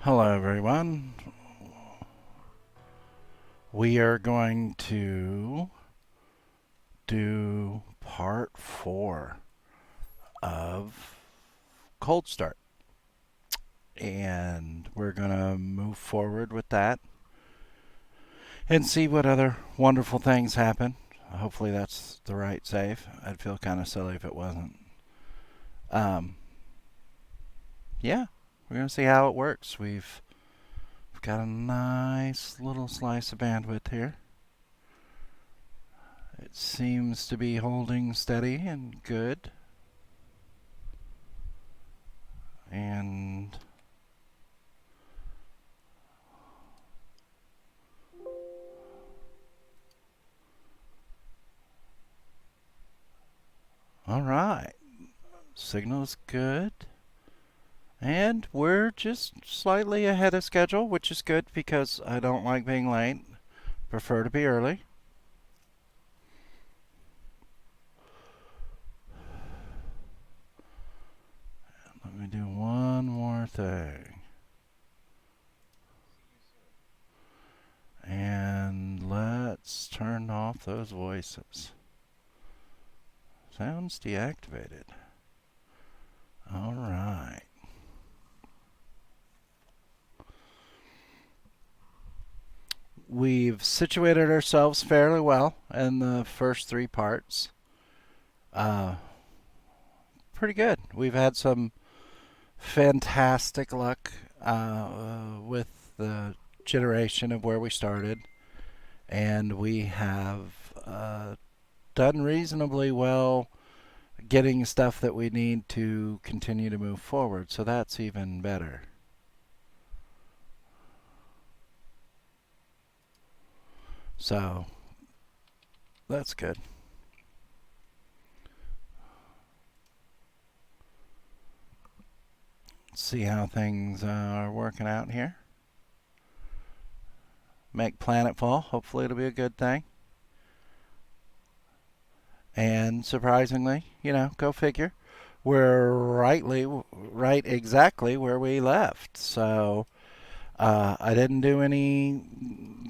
Hello, everyone. We are going to do part 4 of Cold Start. And we're going to move forward with that and see what other wonderful things happen. Hopefully, that's the right save. I'd feel kind of silly if it wasn't. Um, yeah, we're going to see how it works. We've got a nice little slice of bandwidth here. It seems to be holding steady and good. And all right, signal's good. And we're just slightly ahead of schedule, which is good because I don't like being late. Prefer to be early. Let me do one more thing. And let's turn off those voices. Sounds deactivated. All right. We've situated ourselves fairly well in the first 3 parts. Uh, Pretty good. We've had some fantastic luck with the generation of where we started, and we have done reasonably well getting stuff that we need to continue to move forward, so that's even better. So that's good. Let's see how things are working out here. Make planetfall. Hopefully it'll be a good thing. And surprisingly, go figure, we're right exactly where we left. So I didn't do any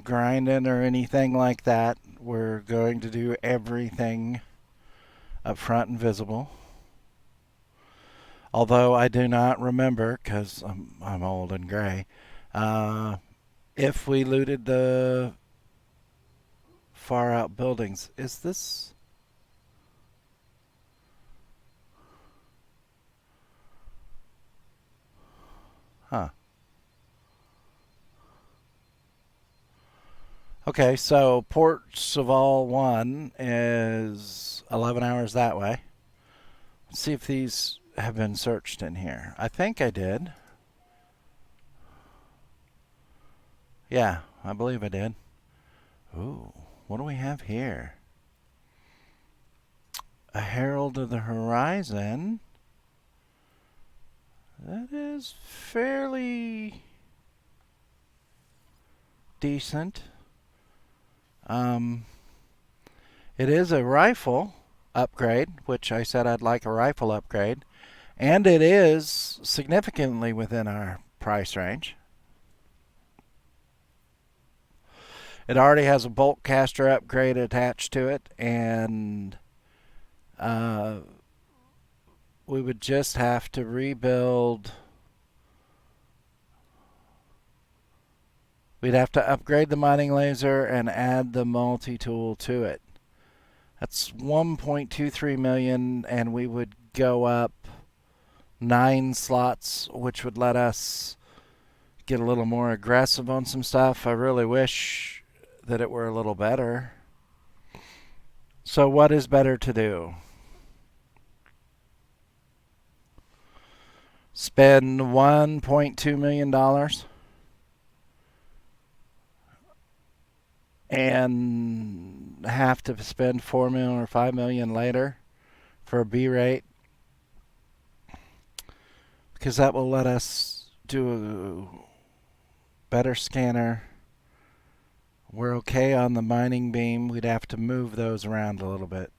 grinding or anything like that. We're going to do everything up front and visible. Although I do not remember, because I'm old and gray, if we looted the far out buildings. Is this... Huh. Okay, so Port Saval 1 is 11 hours that way. Let's see if these have been searched in here. I think I did. Yeah, I believe I did. Ooh, what do we have here? A Herald of the Horizon. That is fairly decent. It is a rifle upgrade, which I said I'd like a rifle upgrade, and it is significantly within our price range. It already has a bolt caster upgrade attached to it, and we would just have to rebuild. We'd have to upgrade the mining laser and add the multi-tool to it. That's 1.23 million, and we would go up 9 slots, which would let us get a little more aggressive on some stuff. I really wish that it were a little better. So what is better to do? Spend $1.2 million and have to spend 4 million or 5 million later for a B rate, because that will let us do a better scanner. We're okay on the mining beam. We'd have to move those around a little bit.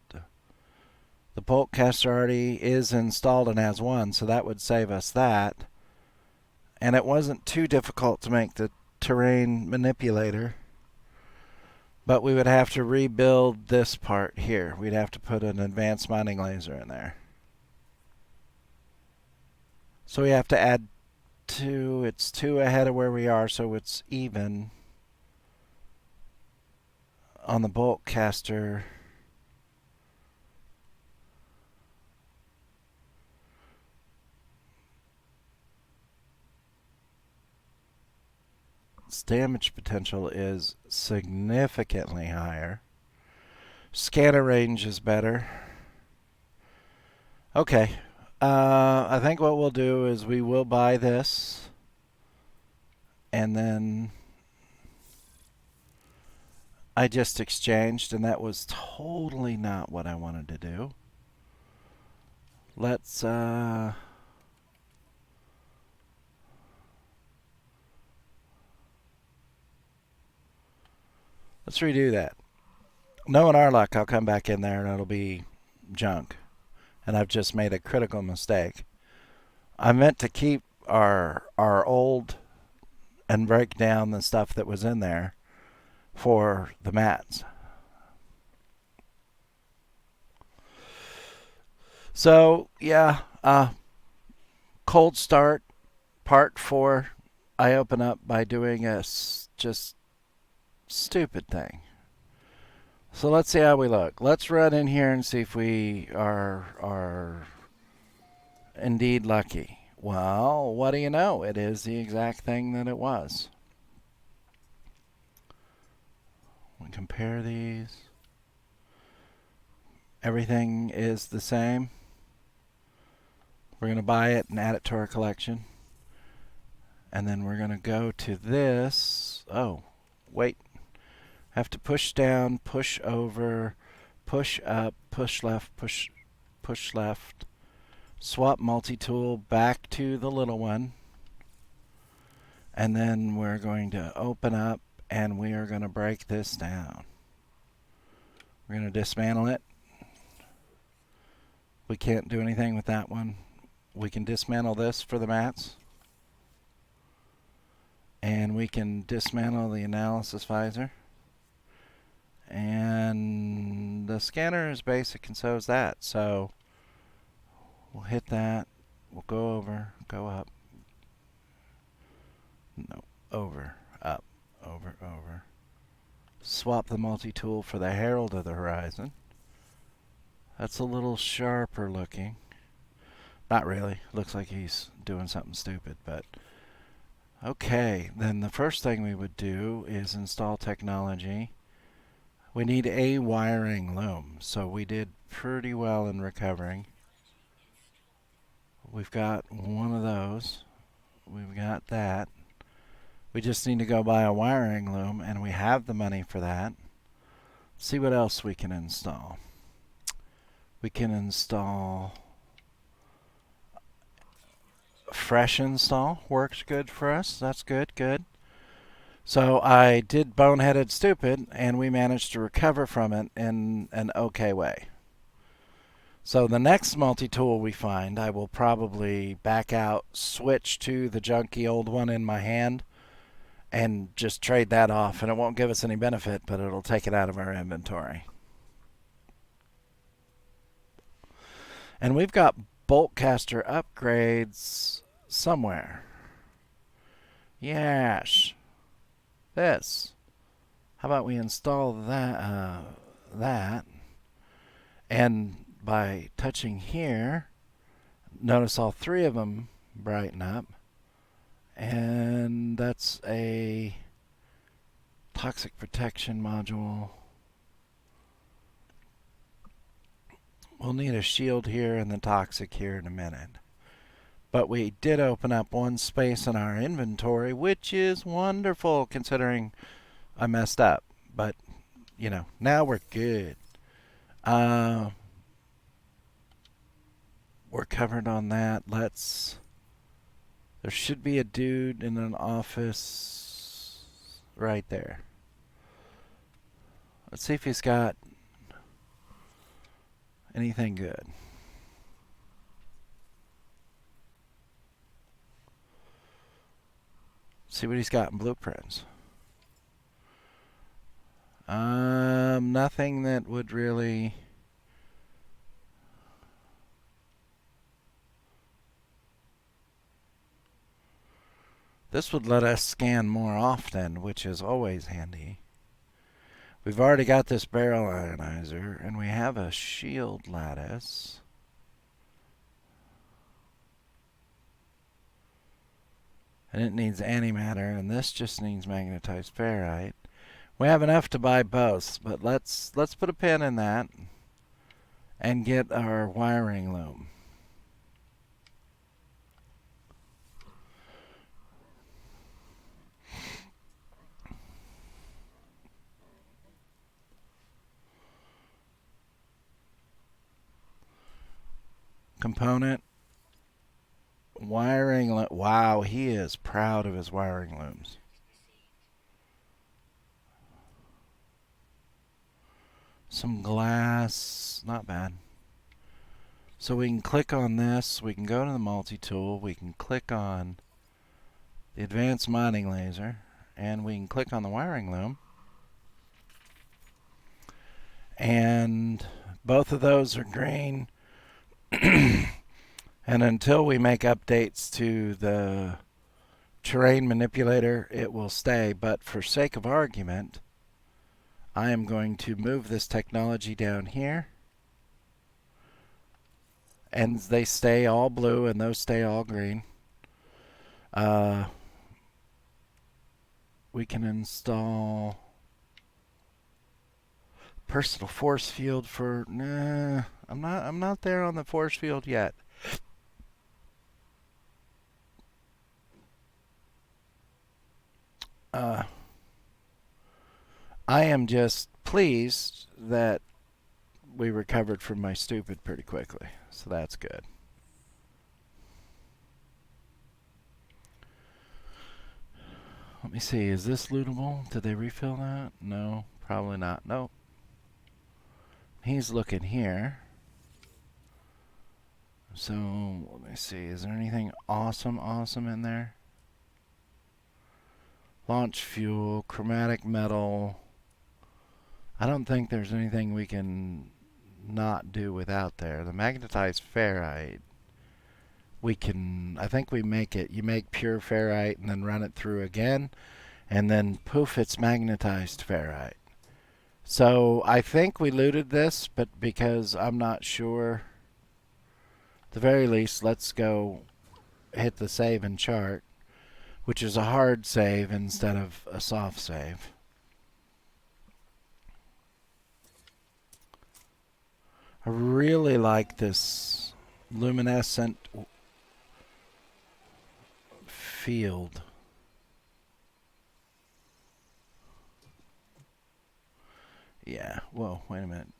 The bolt caster already is installed and has one, so that would save us that. And it wasn't too difficult to make the terrain manipulator, but we would have to rebuild this part here. We'd have to put an advanced mining laser in there. So we have to add 2. It's 2 ahead of where we are, so it's even on the bolt caster. Its damage potential is significantly higher. Scanner range is better. Okay. I think what we'll do is we will buy this, and then I just exchanged, and that was totally not what I wanted to do. Let's redo that. Knowing our luck, I'll come back in there and it'll be junk. And I've just made a critical mistake. I meant to keep our old and break down the stuff that was in there for the mats. So, yeah, cold start, part 4. I open up by doing a just stupid thing. So let's see how we look. Let's run in here and see if we are indeed lucky. Well, what do you know? It is the exact thing that it was. We compare these. Everything is the same. We're going to buy it and add it to our collection. And then we're going to go to this. Oh, wait. Have to push down, push over, push up, push left, push left. Swap multi-tool back to the little one. And then we're going to open up and we are going to break this down. We're going to dismantle it. We can't do anything with that one. We can dismantle this for the mats. And we can dismantle the analysis visor. And the scanner is basic, and so is that. So we'll hit that. We'll go over, go up. No, over, up, over. Swap the multi-tool for the Herald of the Horizon. That's a little sharper looking. Not really. Looks like he's doing something stupid, but okay. Then the first thing we would do is install technology. We need a wiring loom, so we did pretty well in recovering. We've got one of those. We've got that. We just need to go buy a wiring loom, and we have the money for that. See what else we can install. We can install fresh install. Works good for us. That's good. So I did boneheaded stupid, and we managed to recover from it in an okay way. So the next multi-tool we find, I will probably back out, switch to the junky old one in my hand, and just trade that off. And it won't give us any benefit, but it'll take it out of our inventory. And we've got bolt caster upgrades somewhere. Yes. This. How about we install that, and by touching here, notice all 3 of them brighten up, and that's a toxic protection module. We'll need a shield here and the toxic here in a minute. But we did open up one space in our inventory, which is wonderful considering I messed up. But, you know, now we're good. We're covered on that. There should be a dude in an office right there. Let's see if he's got anything good. See what he's got in blueprints. Nothing that would really... This would let us scan more often, which is always handy. We've already got this barrel ionizer, and we have a shield lattice. And it needs antimatter, and this just needs magnetized ferrite. We have enough to buy both, but let's put a pin in that and get our wiring loom. Component. Wiring loom. Wow, he is proud of his wiring looms. Some glass. Not bad. So we can click on this. We can go to the multi-tool. We can click on the advanced mining laser. And we can click on the wiring loom. And both of those are green. And until we make updates to the terrain manipulator, it will stay. But for sake of argument, I am going to move this technology down here. And they stay all blue and those stay all green. We can install personal force field for... Nah, I'm not there on the force field yet. I am just pleased that we recovered from my stupid pretty quickly, so that's good. Let me see, is this lootable? Did they refill that? No, probably not. Nope. He's looking here. So, let me see, is there anything awesome in there? Launch fuel, chromatic metal. I don't think there's anything we can not do without there. The magnetized ferrite, we can, I think we make it, you make pure ferrite and then run it through again, and then poof, it's magnetized ferrite. So I think we looted this, but because I'm not sure, at the very least, let's go hit the save and chart, which is a hard save instead of a soft save. I really like this luminescent field. Yeah, whoa, wait a minute.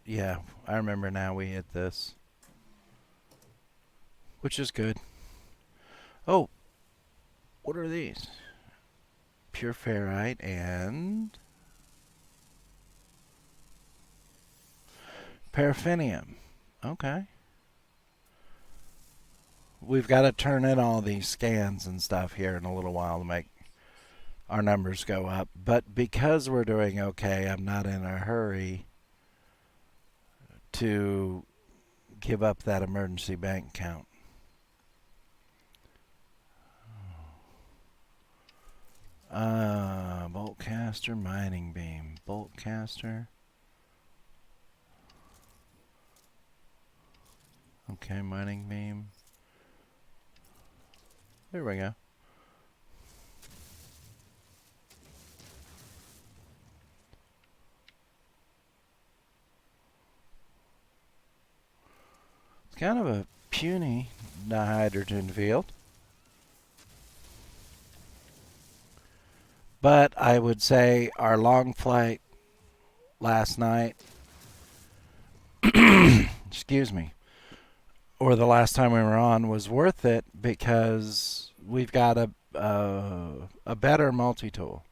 Yeah, I remember now we hit this. Which is good. Oh, what are these? Pure ferrite and paraffinium. Okay. We've got to turn in all these scans and stuff here in a little while to make our numbers go up. But because we're doing okay, I'm not in a hurry to give up that emergency bank account. Bolt caster, mining beam. Bolt caster. Okay, mining beam. There we go. It's kind of a puny dihydrogen field. But I would say our long flight last night, excuse me, or the last time we were on was worth it because we've got a better multi-tool.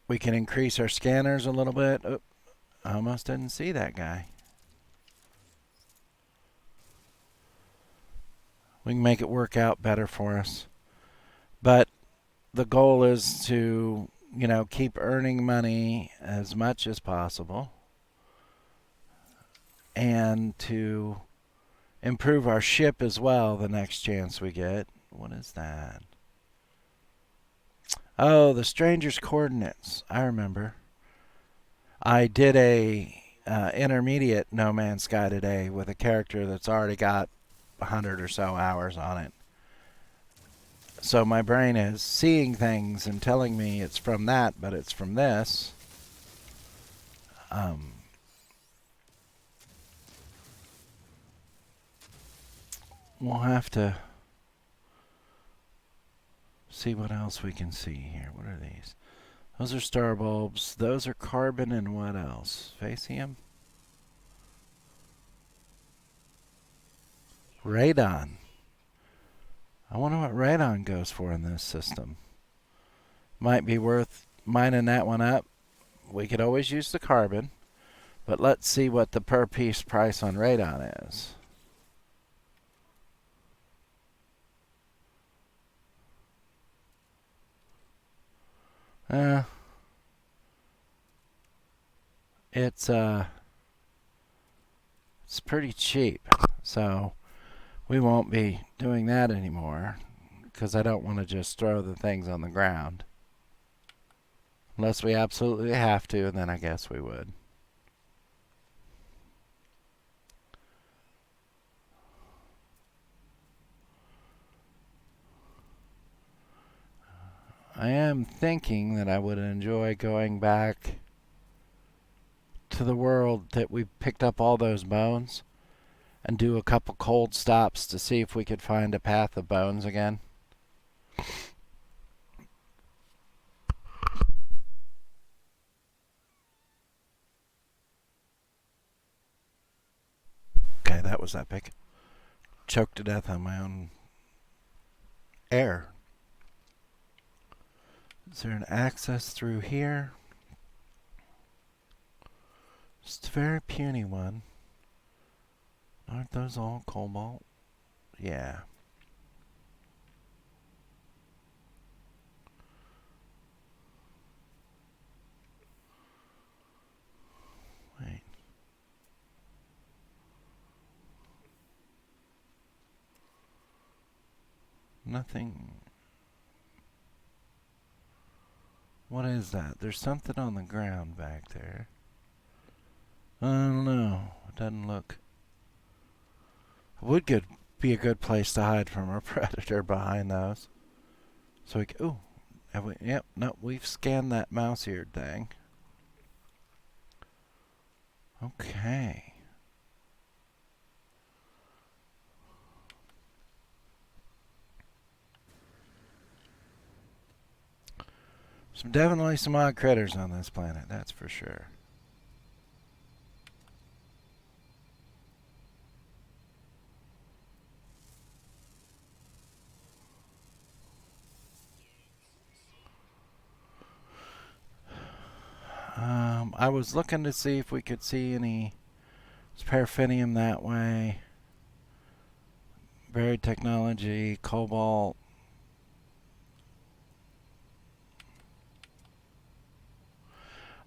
We can increase our scanners a little bit. Oh, I almost didn't see that guy. we can make it work out better for us. But the goal is to, keep earning money as much as possible and to improve our ship as well the next chance we get. What is that? Oh, the stranger's coordinates. I remember. I did a intermediate No Man's Sky today with a character that's already got 100 or so hours on it. So my brain is seeing things and telling me it's from that, but it's from this. We'll have to see what else we can see here. What are these? Those are star bulbs. Those are carbon and what else? Facium? Radon. I wonder what radon goes for in this system. Might be worth mining that one up. We could always use the carbon, but let's see what the per piece price on radon is. It's pretty cheap, so we won't be doing that anymore because I don't want to just throw the things on the ground. Unless we absolutely have to, and then I guess we would. I am thinking that I would enjoy going back to the world that we picked up all those bones and do a couple cold stops to see if we could find a path of bones again. Okay, that was epic. Choked to death on my own air. Is there an access through here? Just a very puny one. Aren't those all cobalt? Yeah. Wait. Nothing. What is that? There's something on the ground back there. I don't know. It doesn't look. It would be a good place to hide from a predator behind those. So we can. Ooh. Have we? Yep. No, we've scanned that mouse-eared thing. Okay. Definitely some odd critters on this planet, that's for sure. I was looking to see if we could see any paraffinium that way. Buried technology, cobalt.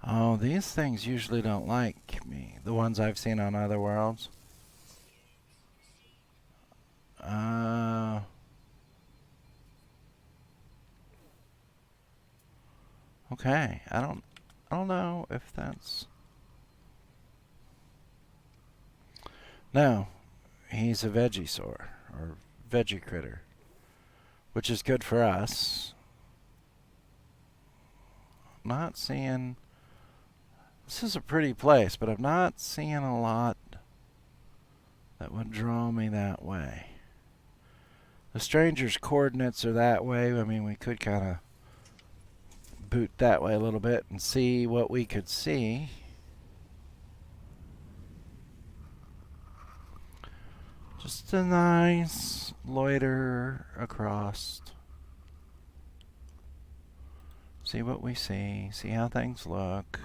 Oh, these things usually don't like me. The ones I've seen on other worlds. Okay. I don't know if that's. No, he's a vegisaur or veggie critter, which is good for us. Not seeing. This is a pretty place, but I'm not seeing a lot that would draw me that way. The stranger's coordinates are that way. I mean, we could kind of boot that way a little bit and see what we could see. Just a nice loiter across. See what we see. See how things look.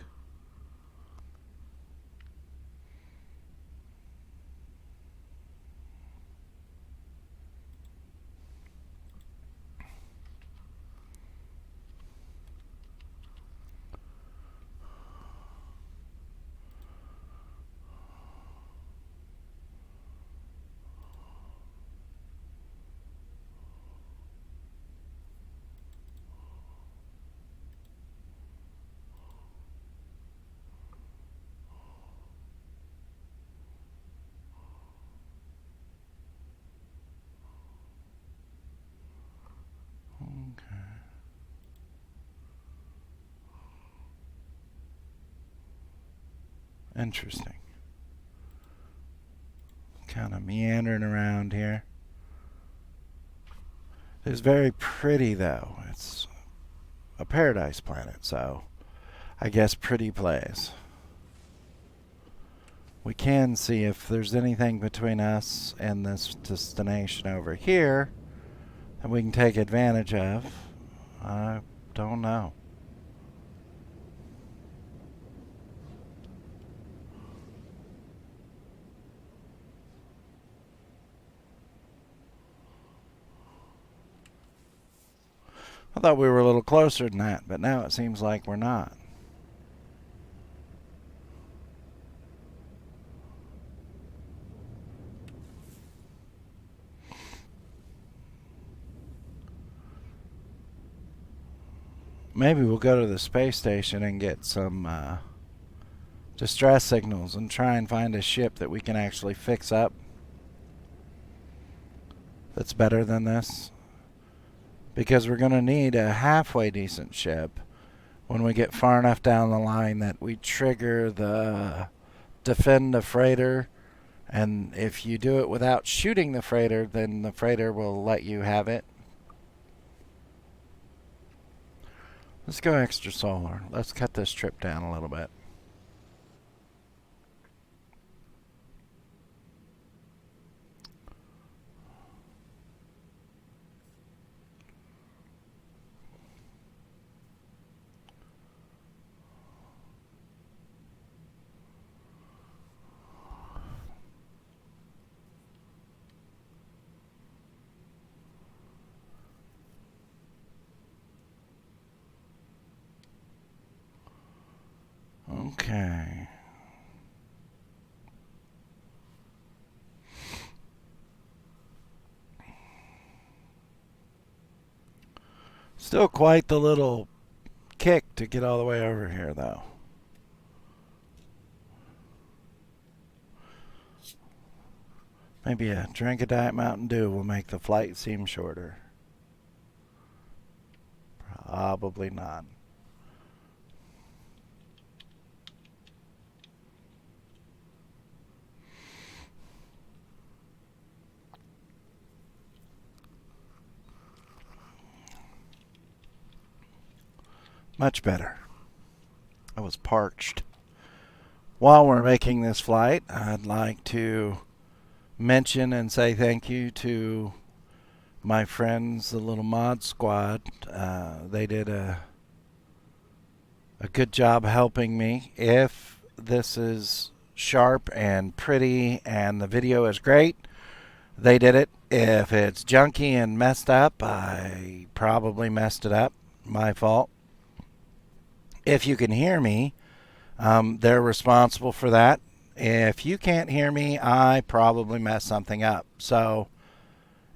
Interesting. Kind of meandering around here. It's very pretty, though. It's a paradise planet, so I guess pretty place. We can see if there's anything between us and this destination over here that we can take advantage of. I don't know. I thought we were a little closer than that, but now it seems like we're not. Maybe we'll go to the space station and get some distress signals and try and find a ship that we can actually fix up that's better than this. Because we're going to need a halfway decent ship when we get far enough down the line that we trigger the defend the freighter. And if you do it without shooting the freighter, then the freighter will let you have it. Let's go extra solar. Let's cut this trip down a little bit. Okay. Still quite the little kick to get all the way over here, though. Maybe a drink of Diet Mountain Dew will make the flight seem shorter. Probably not. Much better. I was parched. While we're making this flight, I'd like to mention and say thank you to my friends, the little mod squad. They did a good job helping me. If this is sharp and pretty and the video is great, they did it. If it's junky and messed up, I probably messed it up. My fault. If you can hear me, they're responsible for that. If you can't hear me, I probably messed something up. So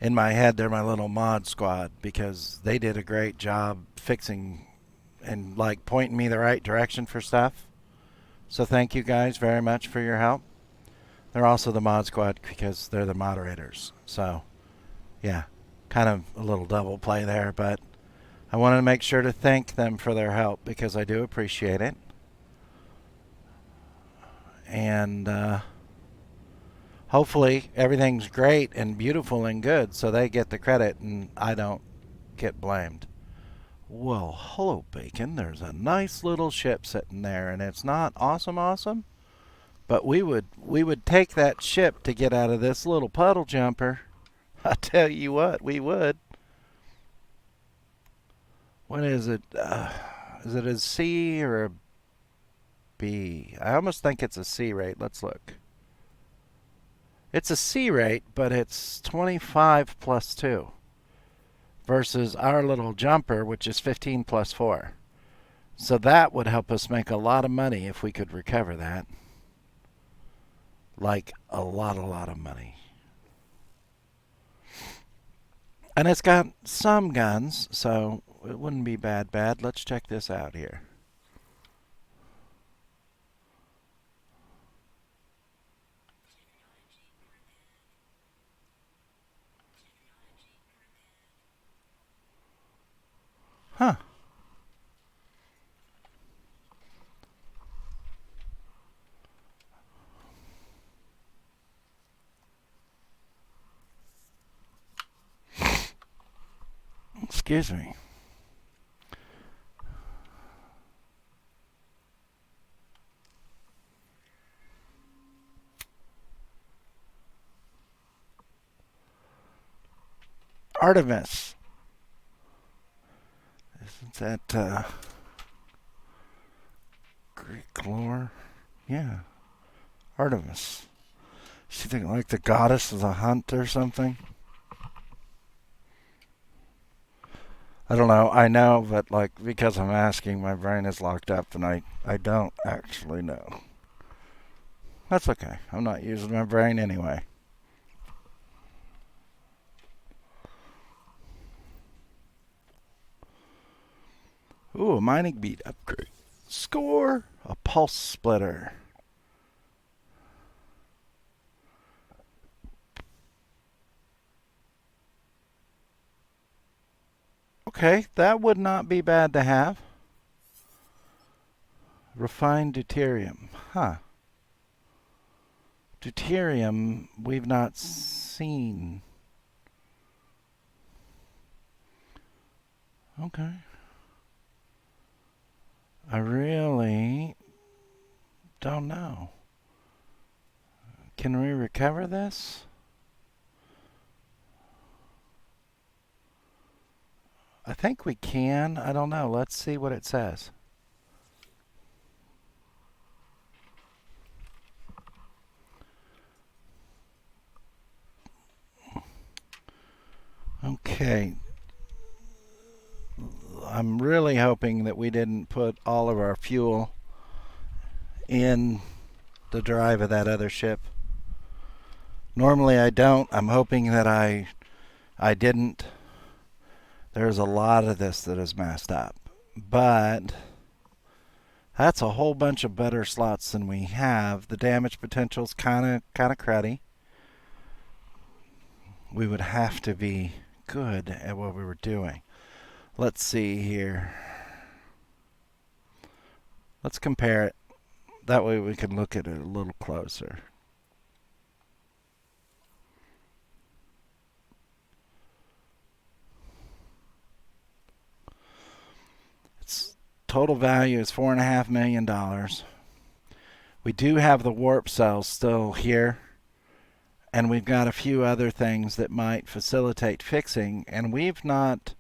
in my head, they're my little mod squad because they did a great job fixing and like pointing me the right direction for stuff. So thank you guys very much for your help. They're also the mod squad because they're the moderators. So yeah, kind of a little double play there, but I wanted to make sure to thank them for their help because I do appreciate it. And hopefully everything's great and beautiful and good so they get the credit and I don't get blamed. Well, hello, Bacon. There's a nice little ship sitting there, and it's not awesome, but we would take that ship to get out of this little puddle jumper. I tell you what, we would. What is it? Is it a C or a B? I almost think it's a C rate. Let's look. It's a C rate, but it's 25 plus 2 versus our little jumper, which is 15 plus 4. So that would help us make a lot of money if we could recover that. Like a lot of money. And it's got some guns, so it wouldn't be bad. Let's check this out here. Huh. Excuse me. Artemis. Isn't that Greek lore? Yeah. Artemis. She think like the goddess of the hunt or something? I don't know. I know, but like because I'm asking, my brain is locked up and I don't actually know. That's okay. I'm not using my brain anyway. Ooh, a mining beat upgrade. Score! A pulse splitter. Okay, that would not be bad to have. Refined deuterium. Huh. Deuterium we've not seen. Okay. I really don't know. Can we recover this? I think we can. I don't know. Let's see what it says. Okay. I'm really hoping that we didn't put all of our fuel in the drive of that other ship. Normally I don't. I'm hoping that I didn't. There's a lot of this that is messed up. But that's a whole bunch of better slots than we have. The damage potential's kind of cruddy. We would have to be good at what we were doing. Let's see here. Let's compare it. That way we can look at it a little closer. Its total value is $4.5 million. We do have the warp cells still here, and we've got a few other things that might facilitate fixing, and we've not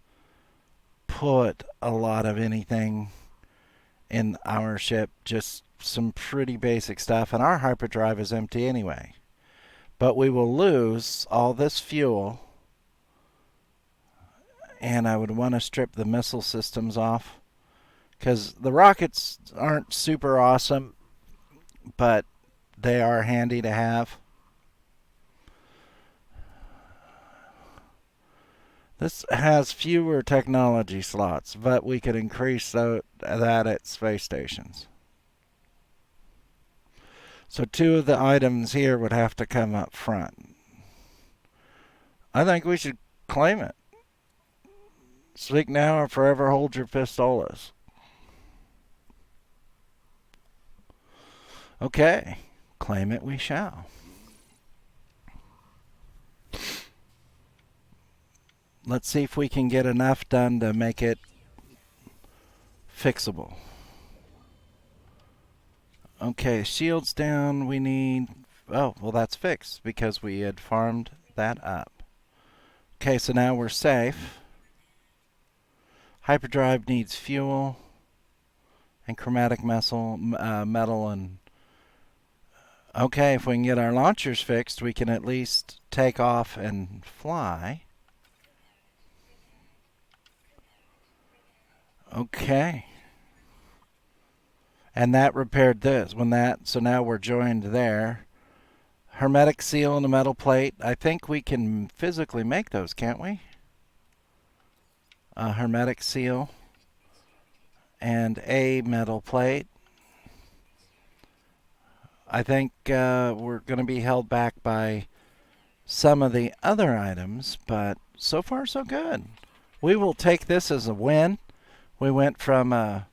put a lot of anything in our ship, just some pretty basic stuff, and our hyperdrive is empty anyway. But we will lose all this fuel, and I would want to strip the missile systems off, because the rockets aren't super awesome, but they are handy to have. This has fewer technology slots, but we could increase that at space stations. So 2 of the items here would have to come up front. I think we should claim it. Speak now or forever hold your pistolas. Okay, claim it we shall. Let's see if we can get enough done to make it fixable. Okay, shields down. We need... Oh, well, that's fixed because we had farmed that up. Okay, so now we're safe. Hyperdrive needs fuel and chromatic metal and... Okay, if we can get our launchers fixed, we can at least take off and fly. Okay. And that repaired this. So now we're joined there. Hermetic seal and a metal plate. I think we can physically make those, can't we? A hermetic seal and a metal plate. I think we're going to be held back by some of the other items, but so far so good. We will take this as a win. We went from a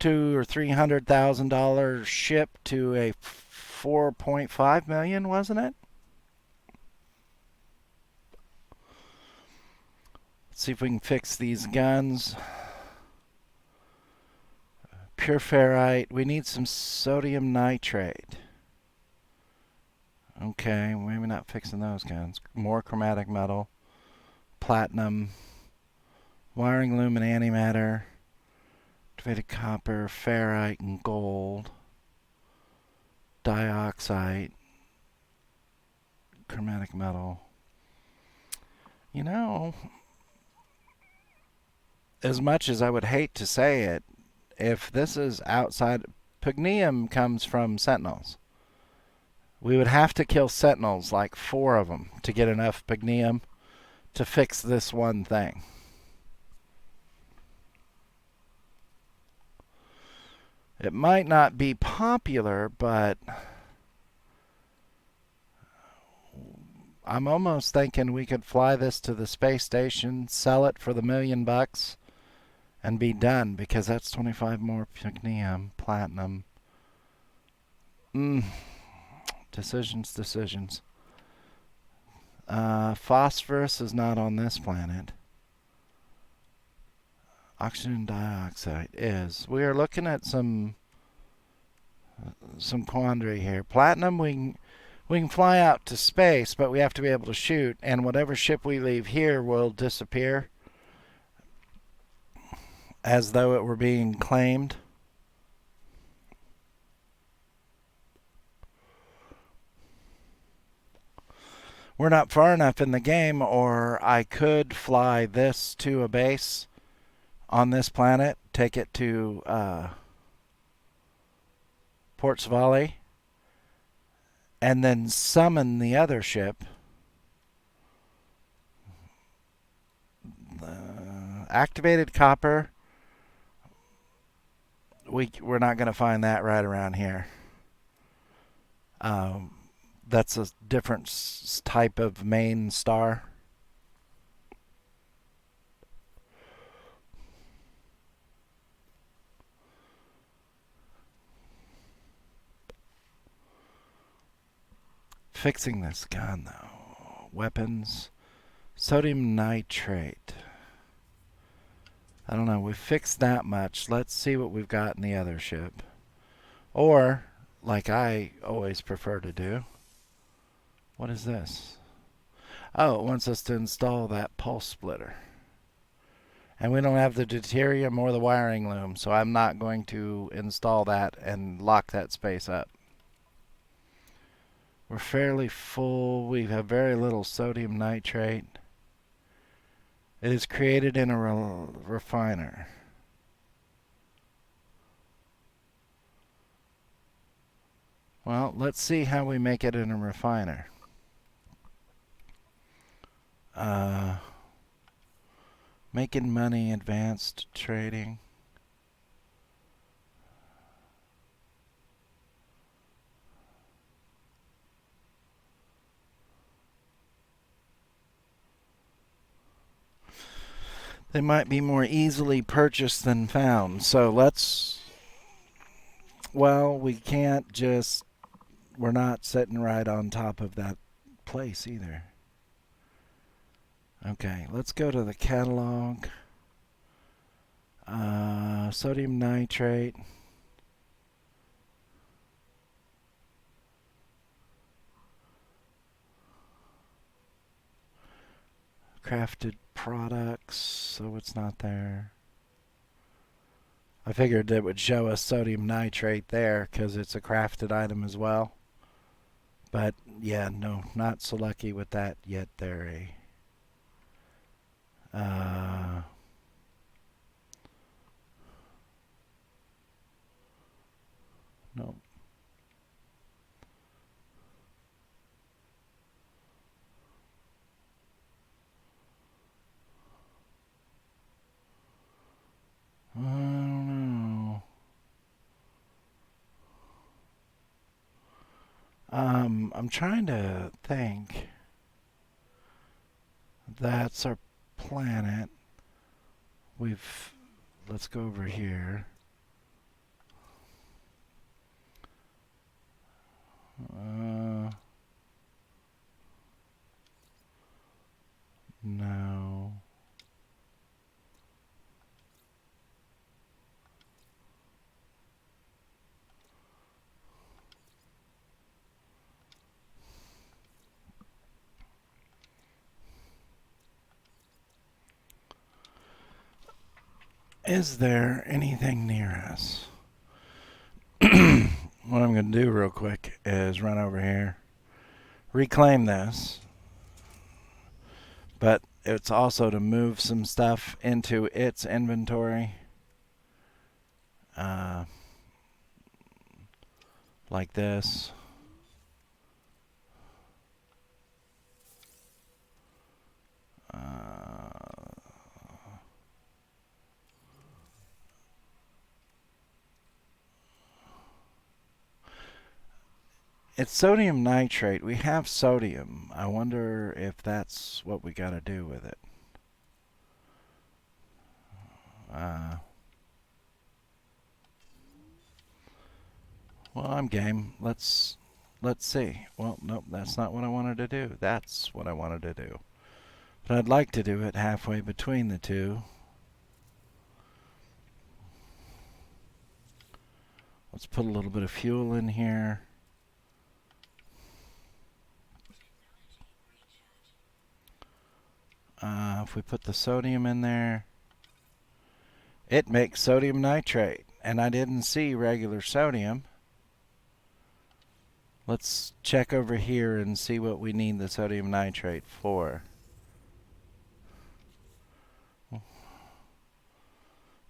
$200,000 or $300,000 ship to a 4.5 million, wasn't it? Let's see if we can fix these guns. Pure ferrite. We need some sodium nitrate. Okay, maybe not fixing those guns. More chromatic metal. Platinum. Wiring loom and antimatter. Activated copper, ferrite, and gold. Dioxide. Chromatic metal. You know, as much as I would hate to say it, if this is outside, pugneum comes from sentinels. We would have to kill sentinels, like 4 of them, to get enough pugneum to fix this one thing. It might not be popular, but I'm almost thinking we could fly this to the space station, sell it for the $1 million, and be done, because that's 25 more pugneum, platinum. Decisions. Phosphorus is not on this planet. Oxygen dioxide is. We are looking at some quandary here. Platinum, we can fly out to space, but we have to be able to shoot, and whatever ship we leave here will disappear as though it were being claimed. We're not far enough in the game, or I could fly this to a base on this planet, take it to Port Savali, and then summon the other ship. Activated copper. We're not going to find that right around here. That's a different type of main star. Fixing this gun, though. Weapons. Sodium nitrate. I don't know. We fixed that much. Let's see what we've got in the other ship. Or, like I always prefer to do. What is this? Oh, it wants us to install that pulse splitter. And we don't have the deuterium or the wiring loom, so I'm not going to install that and lock that space up. We're fairly full. We have very little sodium nitrate. It is created in a refiner. Well, let's see how we make it in a refiner. Making money, advanced trading. They might be more easily purchased than found. So let's, well, we can't just, we're not sitting right on top of that place either. Okay, let's go to the catalog. Sodium nitrate. Crafted products, so it's not there. I figured it would show us sodium nitrate there because it's a crafted item as well. But yeah, no, not so lucky with that yet there. No. I don't know. I'm trying to think. That's our planet. Let's go over here. No. Is there anything near us? What I'm going to do real quick is run over here, reclaim this, but it's also to move some stuff into its inventory. Uh, like this. It's sodium nitrate. We have sodium. I wonder if that's what we got to do with it. Well, I'm game. Let's see. Well, nope, that's not what I wanted to do. That's what I wanted to do. But I'd like to do it halfway between the two. Let's put a little bit of fuel in here. If we put the sodium in there, it makes sodium nitrate. And I didn't see regular sodium. Let's check over here and see what we need the sodium nitrate for.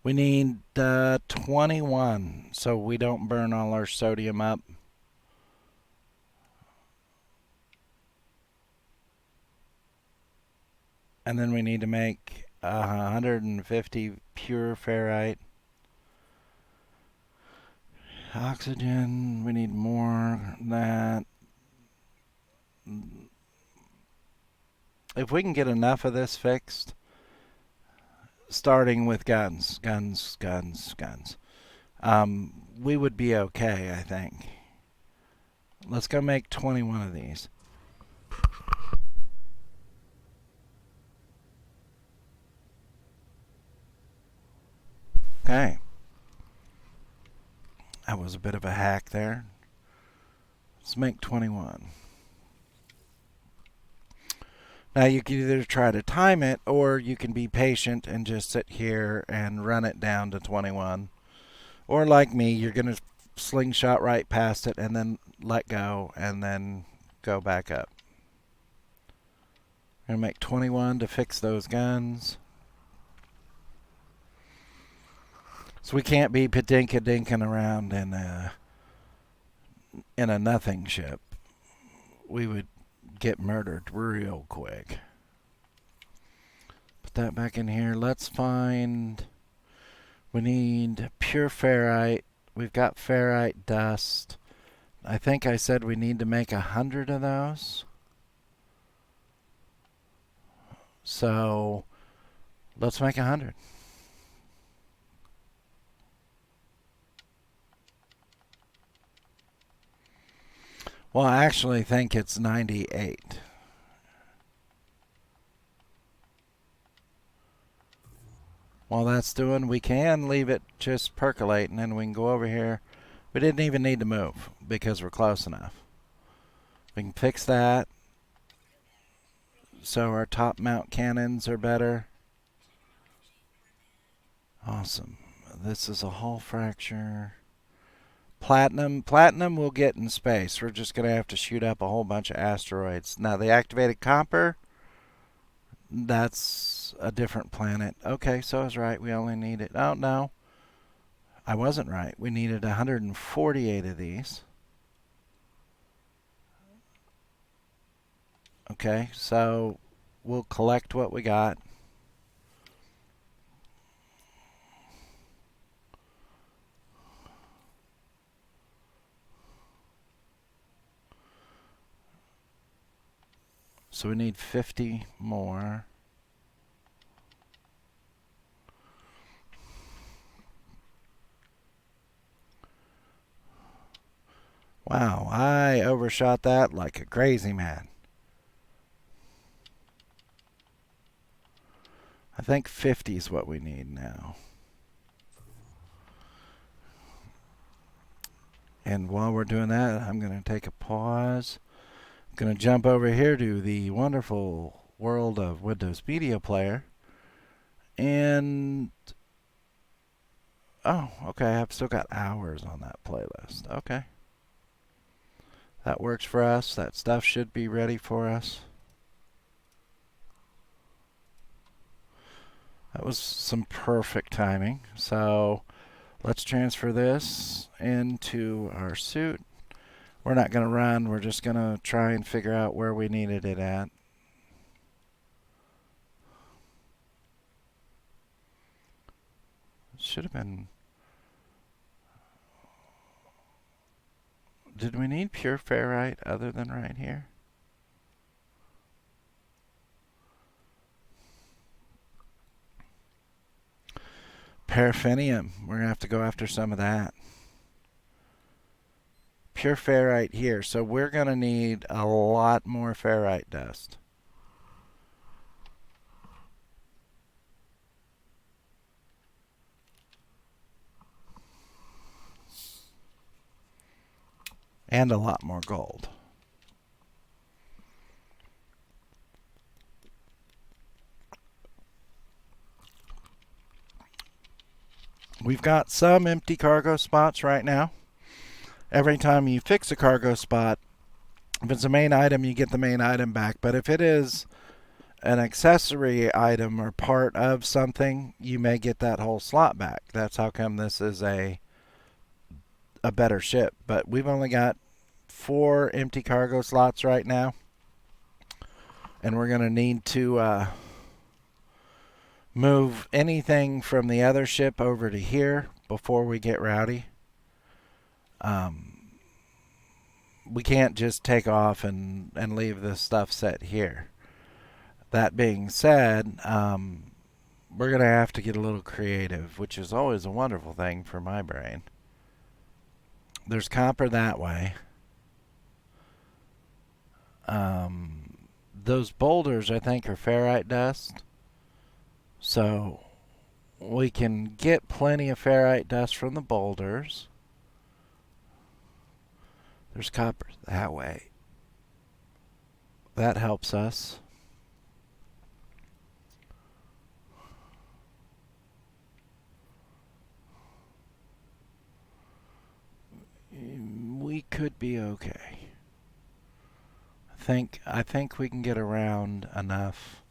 We need 21 so we don't burn all our sodium up. And then we need to make 150 pure ferrite. Oxygen, we need more than that. If we can get enough of this fixed, starting with guns, we would be okay, I think. Let's go make 21 of these. Okay. That was a bit of a hack there. Let's make 21. Now you can either try to time it or you can be patient and just sit here and run it down to 21. Or like me, you're going to slingshot right past it and then let go and then go back up. I'm going to make 21 to fix those guns. So we can't be padinka-dinking around in a nothing ship. We would get murdered real quick. Put that back in here. Let's find... We need pure ferrite. We've got ferrite dust. I think I said we need to make 100 of those. So let's make 100. Well, I actually think it's 98. While that's doing, we can leave it just percolate, and then we can go over here. We didn't even need to move because we're close enough. We can fix that so our top mount cannons are better. Awesome. This is a hull fracture. Platinum we'll get in space. We're just going to have to shoot up a whole bunch of asteroids. Now, the activated copper, that's a different planet. Okay, so I was right. We only needed... Oh, no. I wasn't right. We needed 148 of these. Okay, so we'll collect what we got. So we need 50 more. Wow, I overshot that like a crazy man. I think 50 is what we need now. And while we're doing that, I'm going to take a pause. I'm going to jump over here to the wonderful world of Windows Media Player and Oh, okay. I've still got hours on that playlist. Okay. That works for us. That stuff should be ready for us. That was some perfect timing. So let's transfer this into our suit. We're not going to run. We're just going to try and figure out where we needed it at. Should have been... Did we need pure ferrite other than right here? Paraffinium. We're going to have to go after some of that. Pure ferrite here. So we're going to need a lot more ferrite dust. And a lot more gold. We've got some empty cargo spots right now. Every time you fix a cargo spot, if it's a main item, you get the main item back. But if it is an accessory item or part of something, you may get that whole slot back. That's how come this is a better ship. But we've only got 4 empty cargo slots right now. And we're going to need to move anything from the other ship over to here before we get rowdy. We can't just take off and leave this stuff set here. That being said, we're going to have to get a little creative, which is always a wonderful thing for my brain. There's copper that way. Those boulders, I think, are ferrite dust. So we can get plenty of ferrite dust from the boulders. There's copper that way. That helps us. We could be okay. I think we can get around enough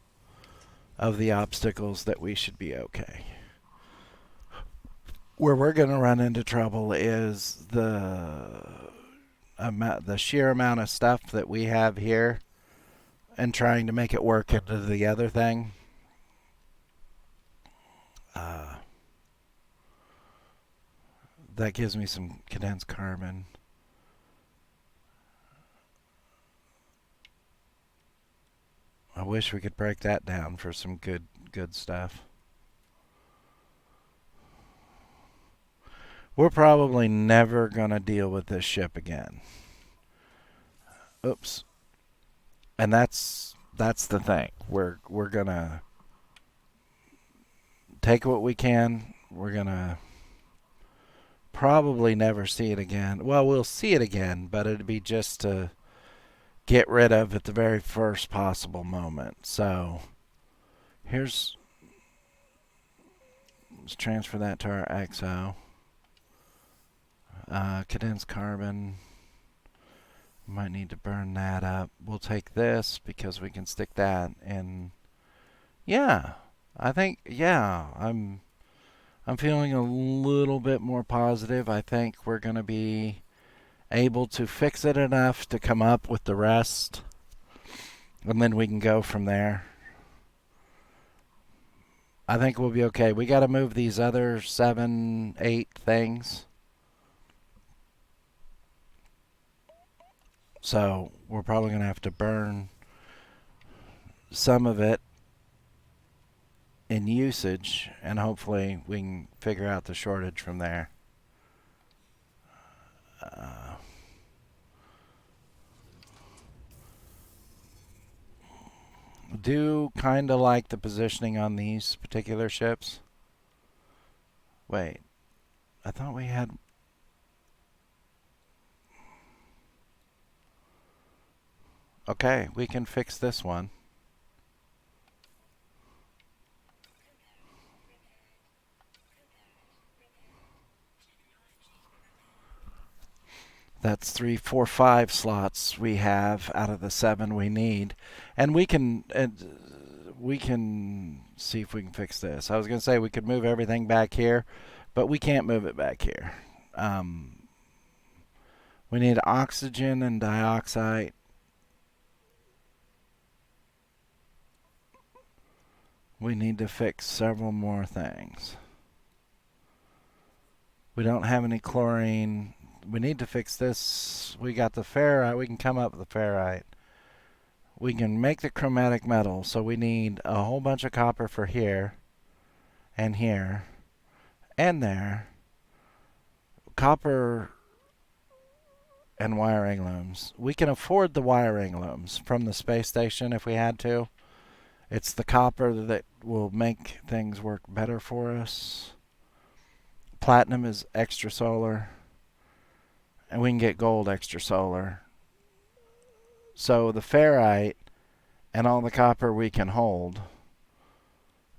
of the obstacles that we should be okay. Where we're going to run into trouble is the sheer amount of stuff that we have here and trying to make it work into the other thing. That gives me some condensed carbon. I wish we could break that down for some good stuff. We're probably never going to deal with this ship again. Oops. And that's the thing. We're going to take what we can. We're going to probably never see it again. Well, we'll see it again, but it'd be just to get rid of at the very first possible moment. So let's transfer that to our XO. Condensed carbon. Might need to burn that up. We'll take this because we can stick that in. Yeah, I think, I'm feeling a little bit more positive. I think we're going to be able to fix it enough to come up with the rest, and then we can go from there. I think we'll be okay. We got to move these other 7, 8 things. So we're probably going to have to burn some of it in usage, and hopefully we can figure out the shortage from there. Do kind of like the positioning on these particular ships. Wait, I thought we had... Okay, we can fix this one. That's 3, 4, 5 slots we have out of the 7 we need, and we can see if we can fix this. I was going to say we could move everything back here, but we can't move it back here. We need oxygen and dioxide. We need to fix several more things. We don't have any chlorine. We need to fix this. We got the ferrite. We can come up with the ferrite. We can make the chromatic metal, so we need a whole bunch of copper for here and here and there. Copper and wiring looms. We can afford the wiring looms from the space station if we had to. It's the copper that will make things work better for us. Platinum is extra solar, and we can get gold extra solar. So the ferrite and all the copper we can hold,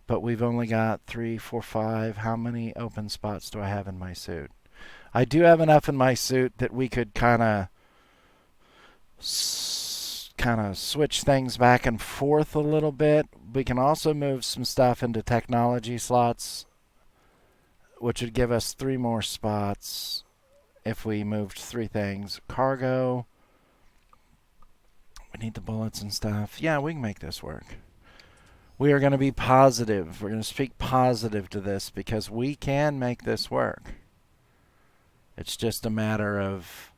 but we've only got 3, 4, 5. How many open spots do I have in my suit? I do have enough in my suit that we could kind of switch things back and forth a little bit. We can also move some stuff into technology slots, which would give us 3 more spots if we moved 3 things. Cargo. We need the bullets and stuff. Yeah, we can make this work. We are going to be positive. We're going to speak positive to this because we can make this work. It's just a matter of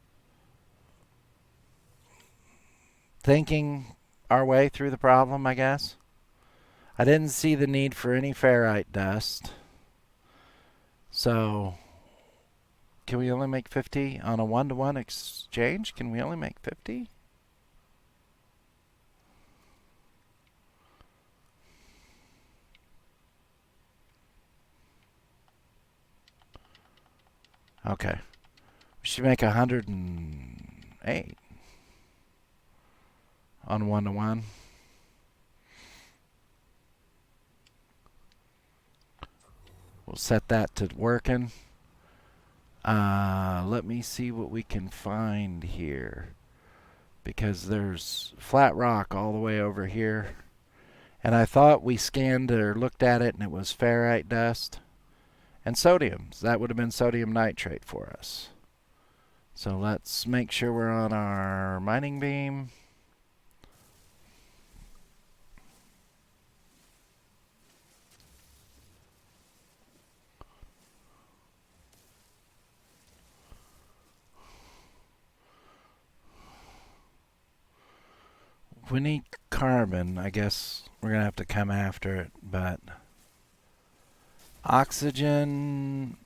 thinking our way through the problem, I guess. I didn't see the need for any ferrite dust. So, can we only make 50 on a 1-to-1 exchange? Can we only make 50? Okay. We should make 108 on 1-to-1. We'll set that to working. Let me see what we can find here, because there's flat rock all the way over here, and I thought we scanned or looked at it and it was ferrite dust and sodium. So that would have been sodium nitrate for us. So let's make sure we're on our mining beam. If we need carbon, I guess we're going to have to come after it, but oxygen,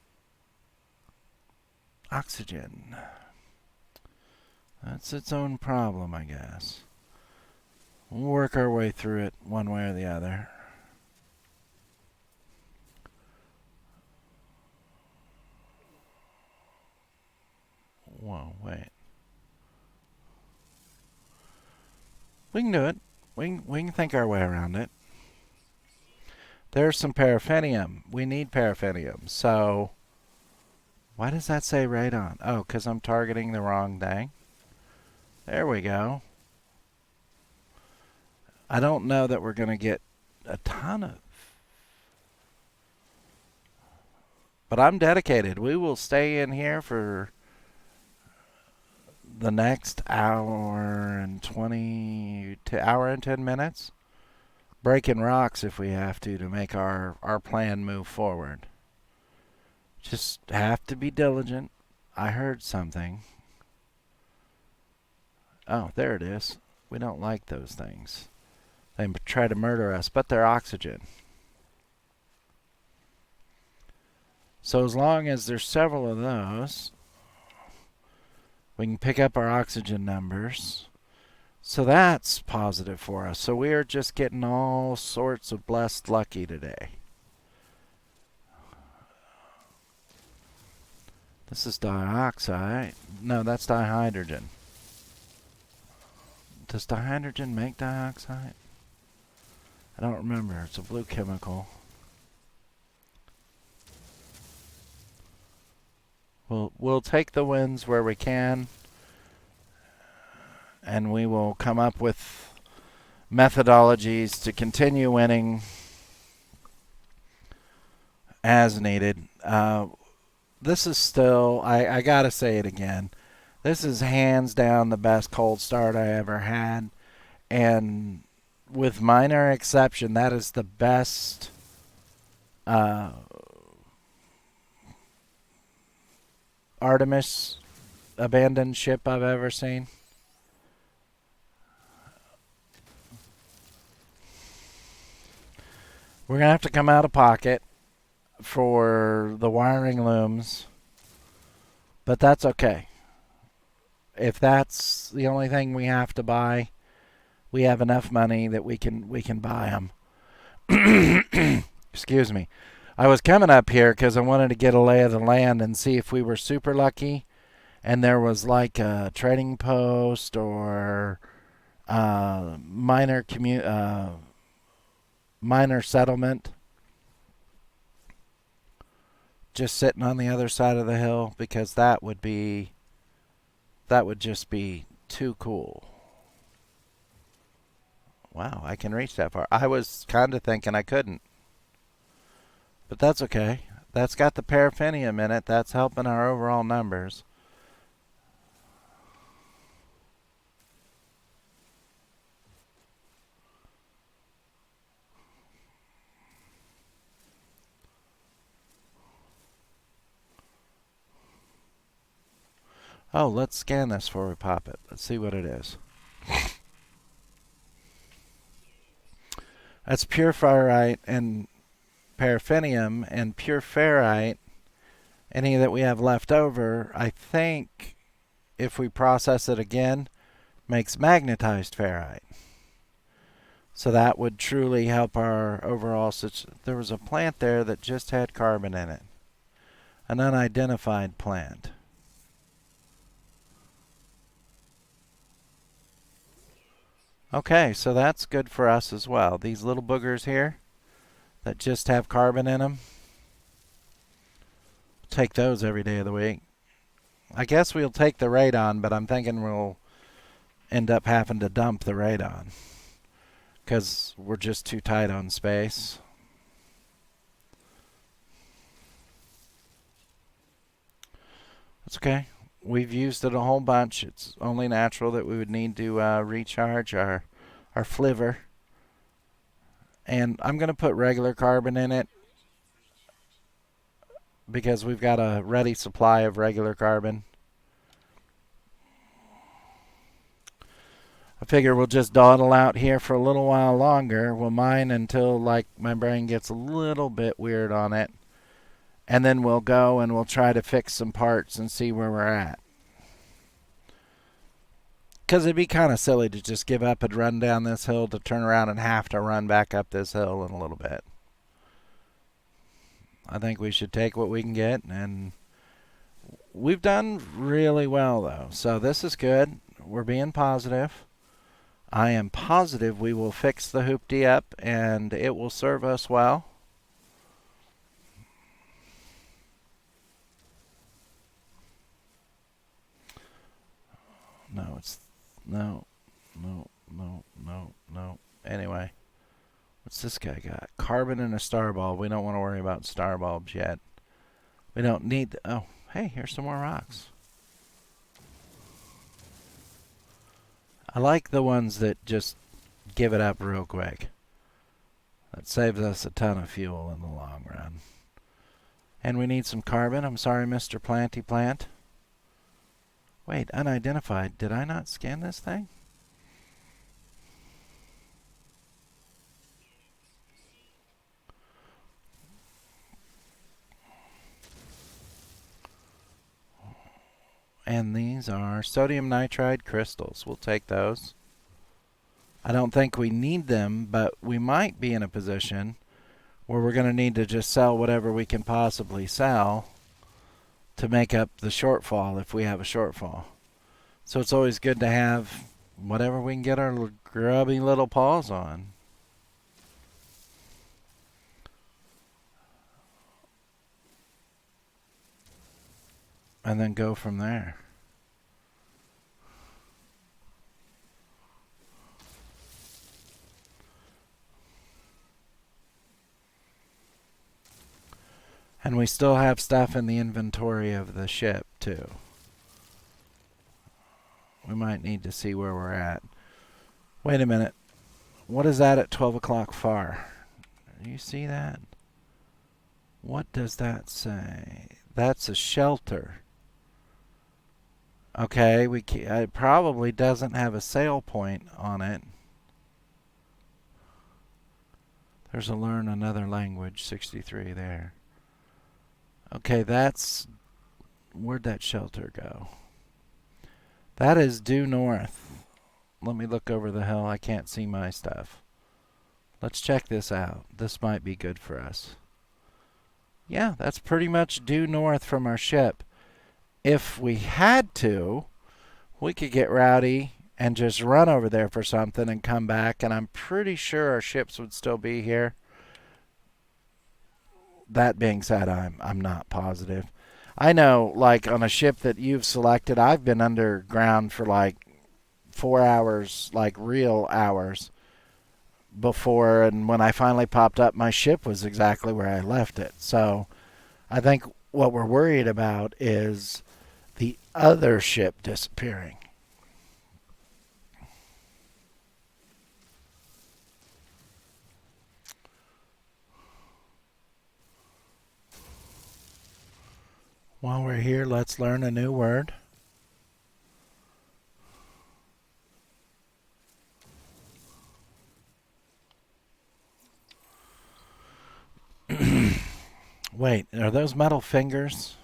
that's its own problem, I guess. We'll work our way through it one way or the other. Whoa, wait. We can do it. We can think our way around it. There's some paraffinium. We need paraffinium. So, why does that say radon? Oh, because I'm targeting the wrong thing. There we go. I don't know that we're going to get a ton of... But I'm dedicated. We will stay in here for the next hour and 10 minutes. Breaking rocks if we have to make our plan move forward. Just have to be diligent. I heard something. Oh, there it is. We don't like those things. They try to murder us, but they're oxygen. So as long as there's several of those, we can pick up our oxygen numbers. So that's positive for us. So we are just getting all sorts of blessed lucky today. This is dioxide. No, that's dihydrogen. Does dihydrogen make dioxide? I don't remember. It's a blue chemical. We'll take the wins where we can. and we will come up with methodologies to continue winning as needed. This is still, I gotta say it again, this is hands down the best cold start I ever had. And with minor exception, that is the best Artemis abandoned ship I've ever seen. We're going to have to come out of pocket for the wiring looms, but that's okay. If that's the only thing we have to buy, we have enough money that we can buy them. Excuse me. I was coming up here because I wanted to get a lay of the land and see if we were super lucky and there was like a trading post or minor settlement just sitting on the other side of the hill, because that would just be too cool. Wow, I can reach that far. I was kind of thinking I couldn't. But that's okay. That's got the paraffinium in it. That's helping our overall numbers. Oh, let's scan this before we pop it. Let's see what it is. That's pure ferrite and paraffinium, and pure ferrite, any that we have left over, I think if we process it again, makes magnetized ferrite. So that would truly help our overall situation. There was a plant there that just had carbon in it. An unidentified plant. Okay, so that's good for us as well. These little boogers here that just have carbon in them, take those every day of the week. I guess we'll take the radon, but I'm thinking we'll end up having to dump the radon because we're just too tight on space. That's okay. We've used it a whole bunch. It's only natural that we would need to recharge our flivver. And I'm going to put regular carbon in it because we've got a ready supply of regular carbon. I figure we'll just dawdle out here for a little while longer. We'll mine until like my brain gets a little bit weird on it. And then we'll go and we'll try to fix some parts and see where we're at. Because it'd be kind of silly to just give up and run down this hill to turn around and have to run back up this hill in a little bit. I think we should take what we can get, and we've done really well, though. So this is good. We're being positive. I am positive we will fix the hoopty up, and it will serve us well. No. Anyway, what's this guy got? Carbon and a star bulb. We don't want to worry about star bulbs yet. We don't need. Oh, hey, here's some more rocks. I like the ones that just give it up real quick. That saves us a ton of fuel in the long run. And we need some carbon. I'm sorry, Mr. Planty Plant. Wait, unidentified. Did I not scan this thing? And these are sodium nitride crystals. We'll take those. I don't think we need them, but we might be in a position where we're going to need to just sell whatever we can possibly sell to make up the shortfall if we have a shortfall. So it's always good to have whatever we can get our grubby little paws on. And then go from there. And we still have stuff in the inventory of the ship, too. We might need to see where we're at. Wait a minute. What is that at 12 o'clock far? Do you see that? What does that say? That's a shelter. Okay, it probably doesn't have a sail point on it. There's a learn another language, 63 there. Okay, where'd that shelter go? That is due north. Let me look over the hill. I can't see my stuff. Let's check this out. This might be good for us. Yeah, that's pretty much due north from our ship. If we had to, we could get rowdy and just run over there for something and come back, and I'm pretty sure our ships would still be here. That being said, I'm not positive. I know, like, on a ship that you've selected, I've been underground for like 4 hours, like real hours, before, and when I finally popped up, my ship was exactly where I left it. So I think what we're worried about is the other ship disappearing. While we're here, let's learn a new word. Wait, are those metal fingers?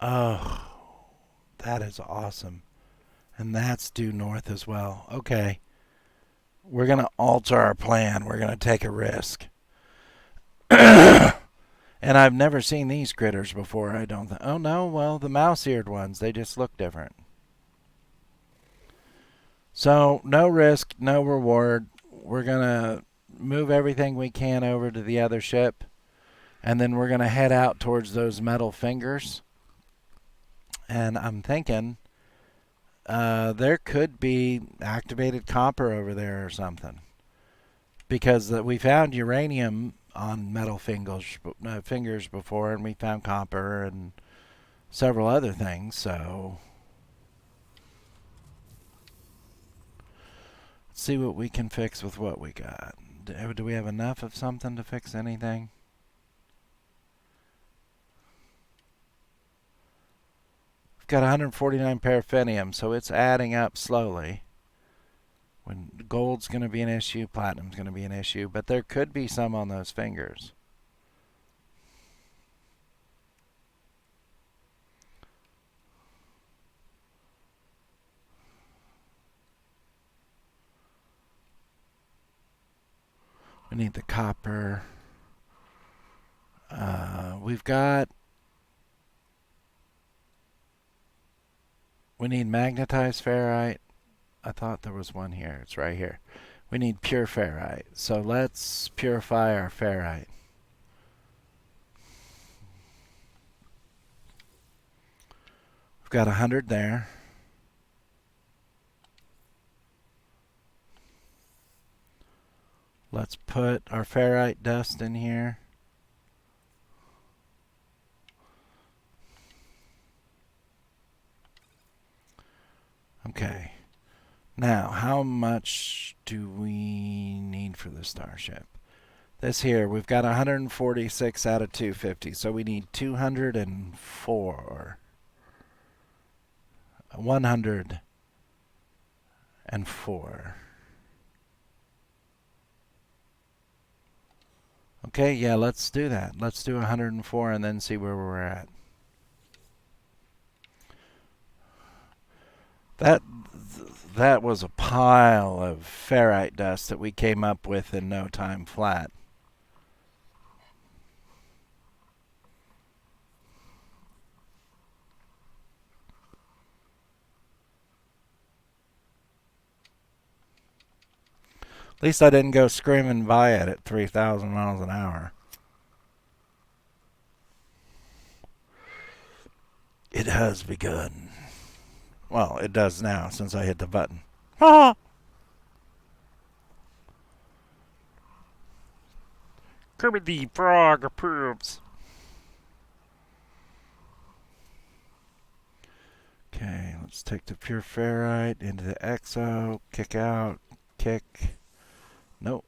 Oh, that is awesome. And that's due north as well. Okay. We're going to alter our plan. We're going to take a risk. And I've never seen these critters before, I don't think. Oh, no, well, the mouse-eared ones, they just look different. So, no risk, no reward. We're going to move everything we can over to the other ship, and then we're going to head out towards those metal fingers. And I'm thinking there could be activated copper over there or something. Because we found uranium on metal fingers before, and we found copper and several other things. So let's see what we can fix with what we got. Do we have enough of something to fix anything? We've got 149 paraffinium, so it's adding up slowly. When gold's going to be an issue, platinum's going to be an issue, but there could be some on those fingers. We need the copper. We need magnetized ferrite. I thought there was one here. It's right here. We need pure ferrite. So let's purify our ferrite. We've got 100 there. Let's put our ferrite dust in here. Okay. Now, how much do we need for the starship? This here, we've got 146 out of 250, so we need 204. 104. Okay, yeah, let's do that. Let's do 104 and then see where we're at. That was a pile of ferrite dust that we came up with in no time flat. At least I didn't go screaming by it at 3,000 miles an hour. It has begun. Well, it does now since I hit the button. Ah! Kermit the Frog approves. Okay, let's take the pure ferrite into the exo, kick out, kick. Nope.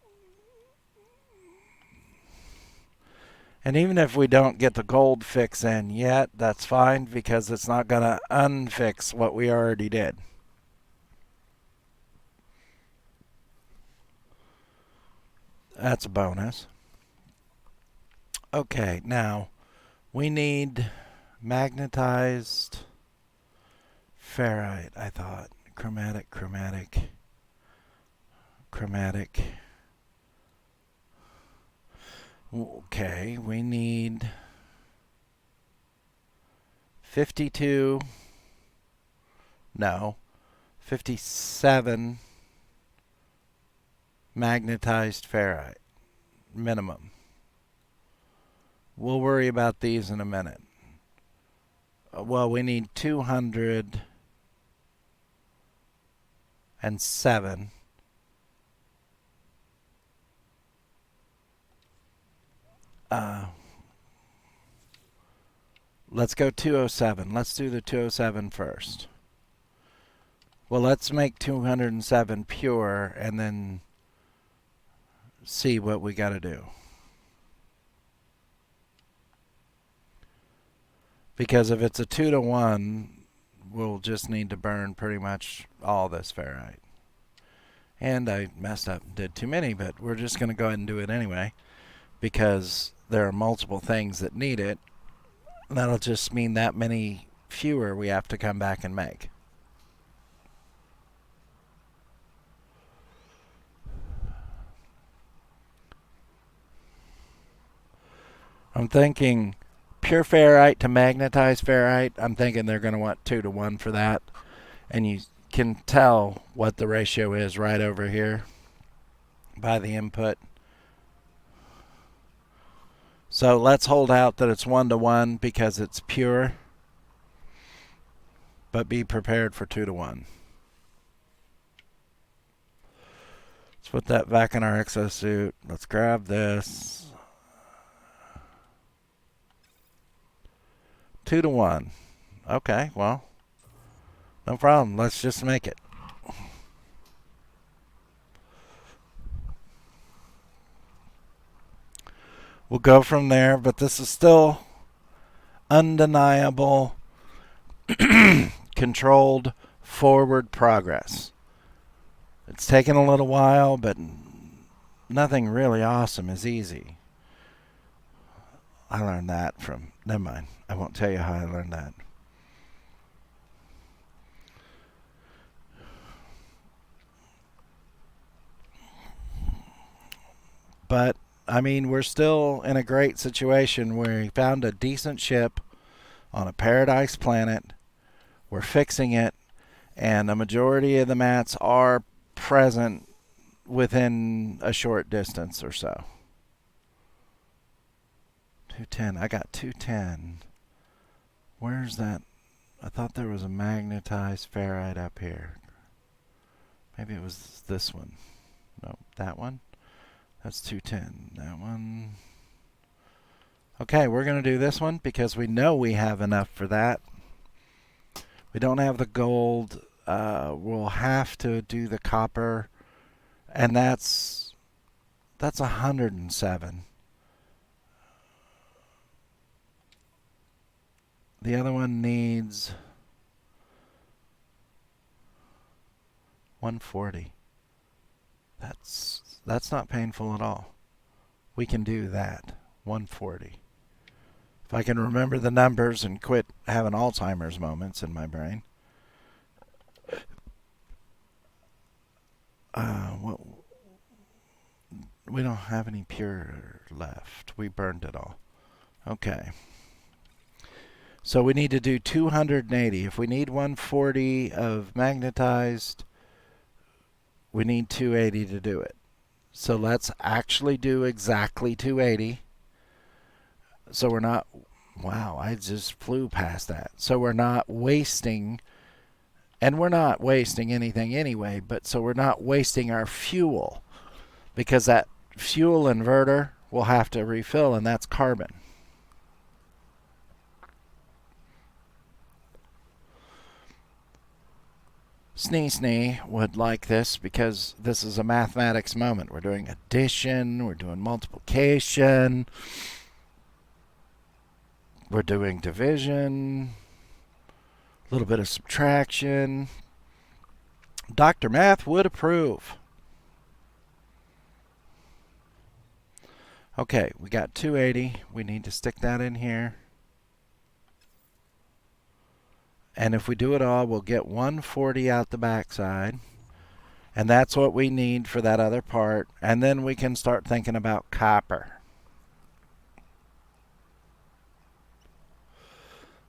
And even if we don't get the gold fix in yet, that's fine because it's not going to unfix what we already did. That's a bonus. Okay, now we need magnetized ferrite, I thought. Chromatic, chromatic, chromatic. Okay, we need 52, no, 57 magnetized ferrite, minimum. We'll worry about these in a minute. Well, we need 207. Let's go 207. Let's do the 207 first. Well, let's make 207 pure and then see what we got to do. Because if it's a 2-to-1, we'll just need to burn pretty much all this ferrite. And I messed up and did too many, but we're just going to go ahead and do it anyway because there are multiple things that need it. That'll just mean that many fewer we have to come back and make. I'm thinking pure ferrite to magnetized ferrite. I'm thinking they're going to want 2-to-1 for that. And you can tell what the ratio is right over here by the input. So let's hold out that it's 1-to-1 because it's pure, but be prepared for 2-to-1. Let's put that back in our exosuit. Let's grab this. 2-to-1. Okay, well, no problem. Let's just make it. We'll go from there, but this is still undeniable, controlled forward progress. It's taken a little while, but nothing really awesome is easy. I learned that from, never mind. I won't tell you how I learned that. But, I mean, we're still in a great situation where we found a decent ship on a paradise planet. We're fixing it, and a majority of the mats are present within a short distance or so. 210. I got 210. Where's that? I thought there was a magnetized ferrite up here. Maybe it was this one. No, that one. That's 210. That one. Okay, we're going to do this one because we know we have enough for that. We don't have the gold. We'll have to do the copper. And that's 107. The other one needs 140. That's not painful at all. We can do that. 140. If I can remember the numbers and quit having Alzheimer's moments in my brain. We don't have any pure left. We burned it all. Okay. So we need to do 280. If we need 140 of magnetized, we need 280 to do it. So let's actually do exactly 280. So we're not, wow, I just flew past that. So we're not wasting, and we're not wasting anything anyway, but so we're not wasting our fuel because that fuel inverter we'll have to refill, and that's carbon. Snee would like this because this is a mathematics moment. We're doing addition, we're doing multiplication, we're doing division, a little bit of subtraction. Dr. Math would approve. Okay, we got 280. We need to stick that in here. And if we do it all, we'll get 140 out the backside. And that's what we need for that other part. And then we can start thinking about copper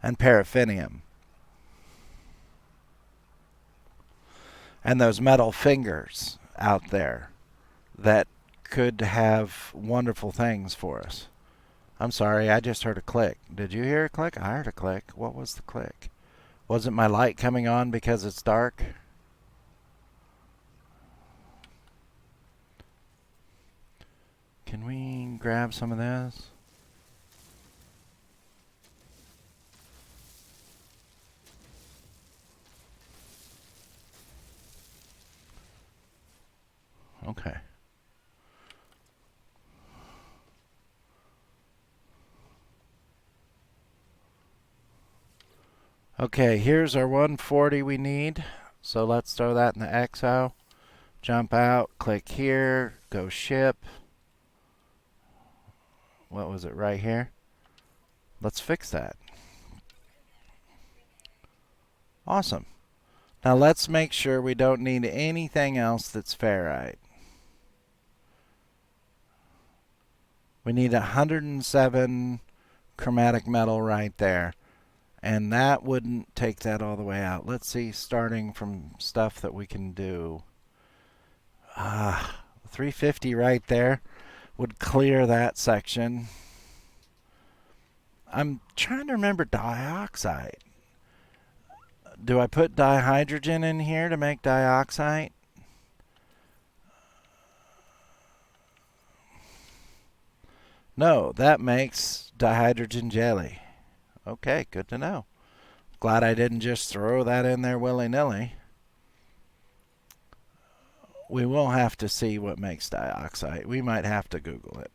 and paraffinium. And those metal fingers out there that could have wonderful things for us. I'm sorry, I just heard a click. Did you hear a click? I heard a click. What was the click? Wasn't my light coming on because it's dark? Can we grab some of this? Okay. Okay, here's our 140 we need. So let's throw that in the XO. Jump out, click here, go ship. What was it right here? Let's fix that. Awesome. Now let's make sure we don't need anything else that's ferrite. We need 107 chromatic metal right there. And that wouldn't take that all the way out. Let's see, starting from stuff that we can do. 350 right there would clear that section. I'm trying to remember dioxide. Do I put dihydrogen in here to make dioxide? No, that makes dihydrogen jelly. Okay, good to know. Glad I didn't just throw that in there willy-nilly. We will have to see what makes dioxide. We might have to Google it.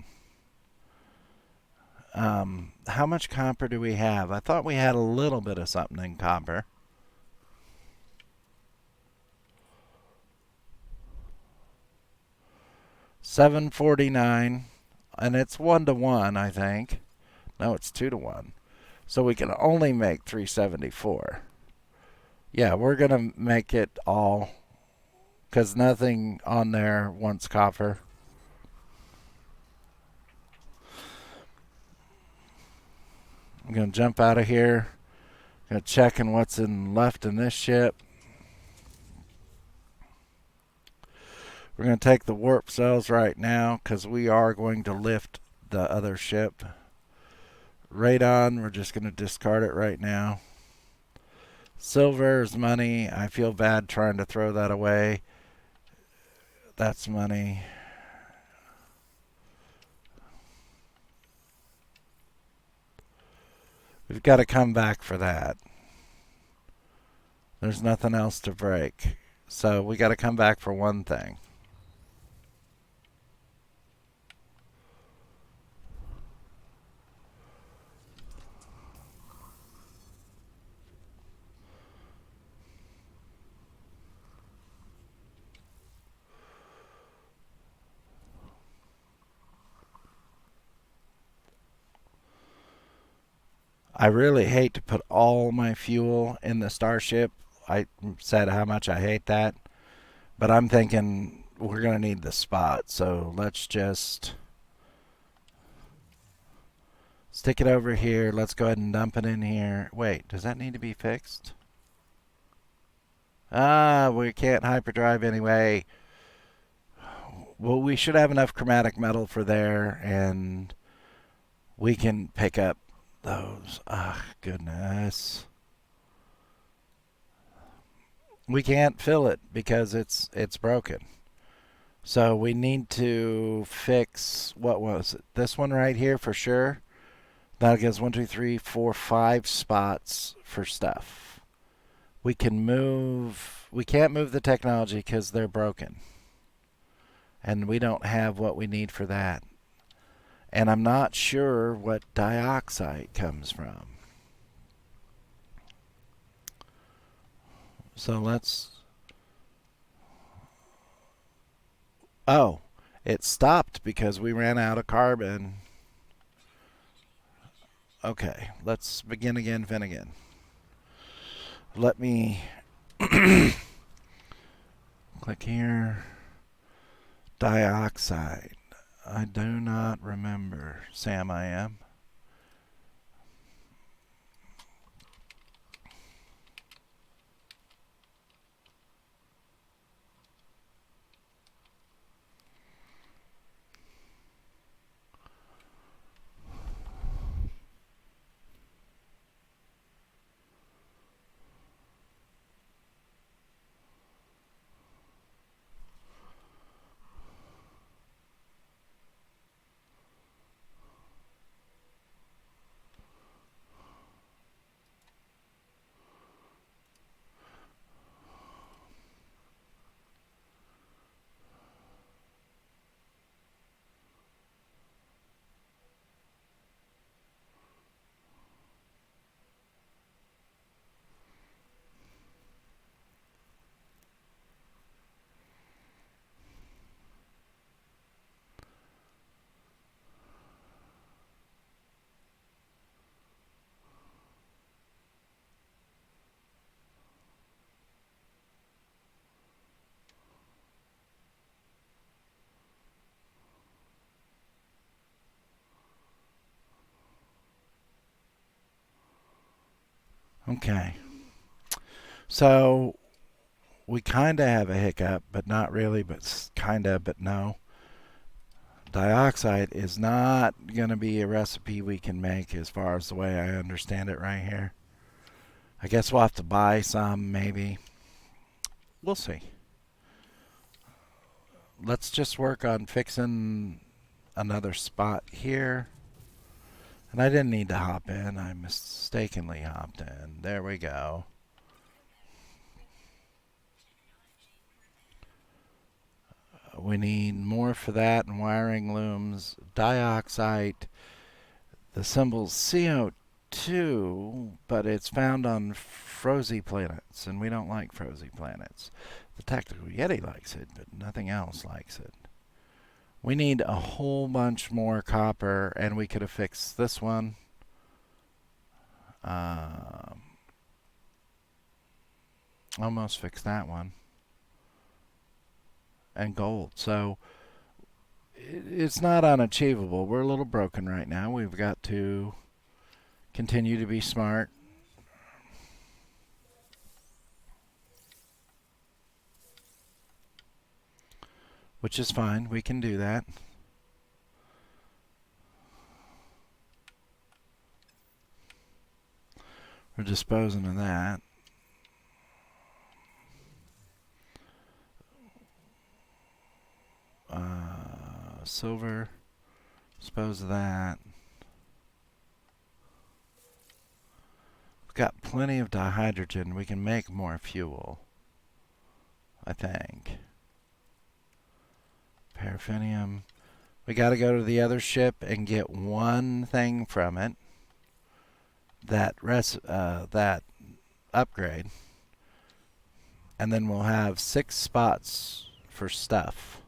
How much copper do we have? I thought we had a little bit of something in copper. $7.49, and it's 1-to-1, I think. No, it's 2-to-1. So we can only make $3.74. Yeah, we're gonna make it all because nothing on there wants copper. I'm gonna jump out of here. Gonna checking what's left in this ship. We're going to take the warp cells right now because we are going to lift the other ship. Radon, we're just going to discard it right now. Silver is money. I feel bad trying to throw that away. That's money. We've got to come back for that. There's nothing else to break. So we got to come back for one thing. I really hate to put all my fuel in the Starship. I said how much I hate that. But I'm thinking we're going to need the spot. So let's just stick it over here. Let's go ahead and dump it in here. Wait, does that need to be fixed? We can't hyperdrive anyway. Well, we should have enough chromatic metal for there, and we can pick up those. Goodness. We can't fill it because it's broken. So we need to fix, what was it? This one right here for sure. That gives 1, 2, 3, 4, 5 spots for stuff. We can't move the technology because they're broken. And we don't have what we need for that. And I'm not sure what dioxide comes from. So let's. Oh, it stopped because we ran out of carbon. Okay, let's begin again, Finnegan. Let me click here. Dioxide. I do not remember. Sam, I am. Okay. So we kind of have a hiccup, but not really, but kind of, but no. Dioxide is not going to be a recipe we can make as far as the way I understand it right here. I guess we'll have to buy some, maybe. We'll see. Let's just work on fixing another spot here. And I didn't need to hop in. I mistakenly hopped in. There we go. We need more for that and wiring looms. Dioxide, the symbol's CO2, but it's found on frozy planets, and we don't like frozy planets. The Tactical Yeti likes it, but nothing else likes it. We need a whole bunch more copper, and we could have fixed this one. Almost fixed that one. And gold. So it's not unachievable. We're a little broken right now. We've got to continue to be smart. Which is fine. We can do that. We're disposing of that. Silver. Dispose of that. We've got plenty of dihydrogen. We can make more fuel, I think. Paraffinium. We got to go to the other ship and get one thing from it. That upgrade. And then we'll have 6 spots for stuff.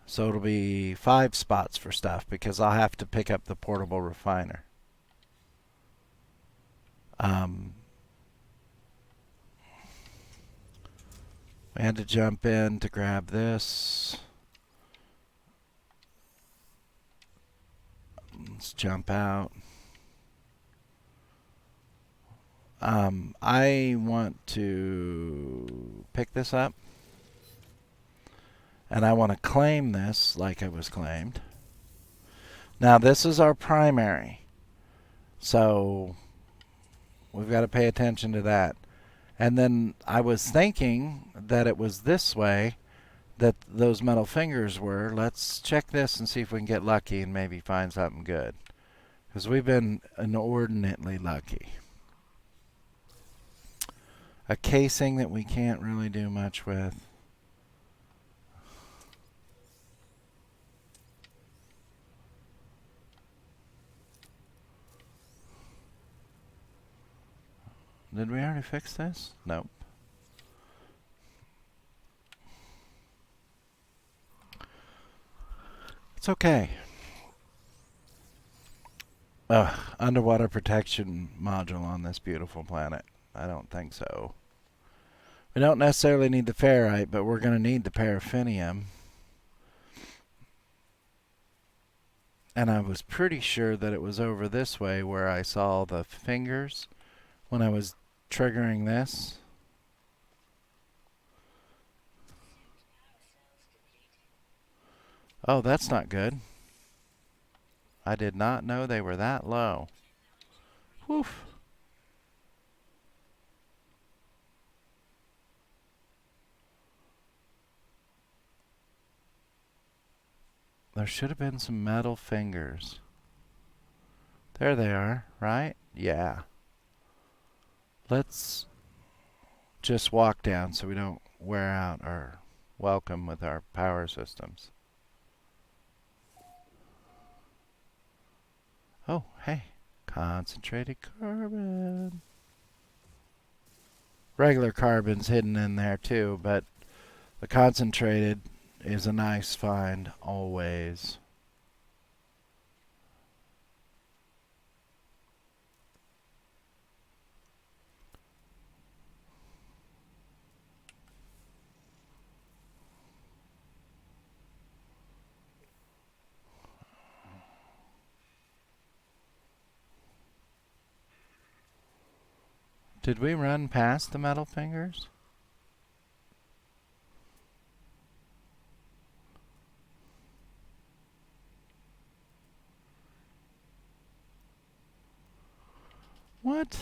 So it'll be 5 spots for stuff because I'll have to pick up the portable refiner. We had to jump in to grab this. Let's jump out. I want to pick this up. And I want to claim this like it was claimed. Now this is our primary. So we've got to pay attention to that. And then I was thinking that it was this way that those metal fingers were. Let's check this and see if we can get lucky and maybe find something good. Because we've been inordinately lucky. A casing that we can't really do much with. Did we already fix this? Nope. It's okay. Underwater protection module on this beautiful planet. I don't think so. We don't necessarily need the ferrite, but we're going to need the paraffinium. And I was pretty sure that it was over this way where I saw the fingers when I was triggering this. Oh, that's not good. I did not know they were that low. Whew. There should have been some metal fingers. There they are, right? Yeah. Let's just walk down so we don't wear out our welcome with our power systems. Oh, hey. Concentrated carbon. Regular carbon's hidden in there too, but the concentrated is a nice find always. Did we run past the metal fingers? What?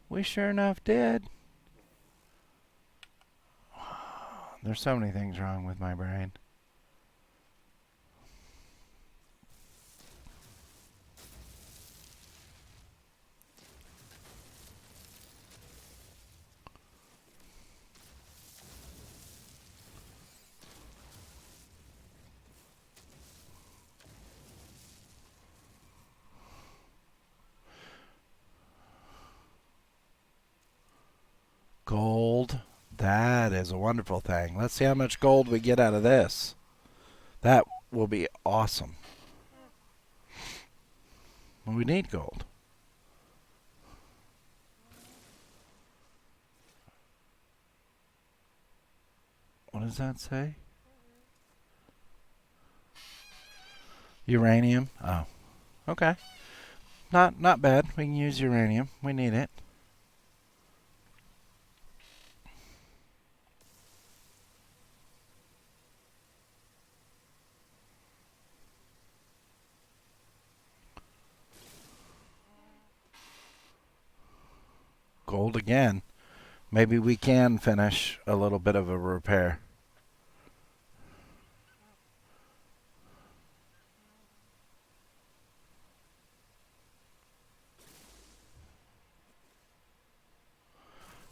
We sure enough did. There's so many things wrong with my brain. Gold. That is a wonderful thing. Let's see how much gold we get out of this. That will be awesome. Well, we need gold. What does that say? Uranium. Oh, okay. Not bad. We can use uranium. We need it. Gold again. Maybe we can finish a little bit of a repair.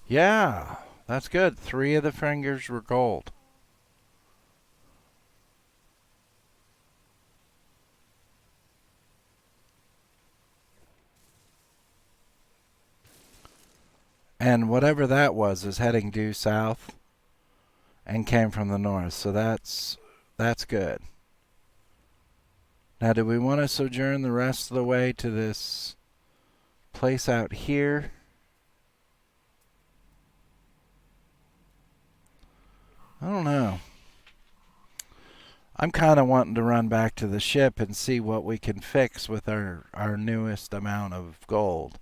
Yeah, that's good. 3 of the fingers were gold. And whatever that was is heading due south and came from the north. So that's good. Now, do we want to sojourn the rest of the way to this place out here? I don't know. I'm kind of wanting to run back to the ship and see what we can fix with our newest amount of gold.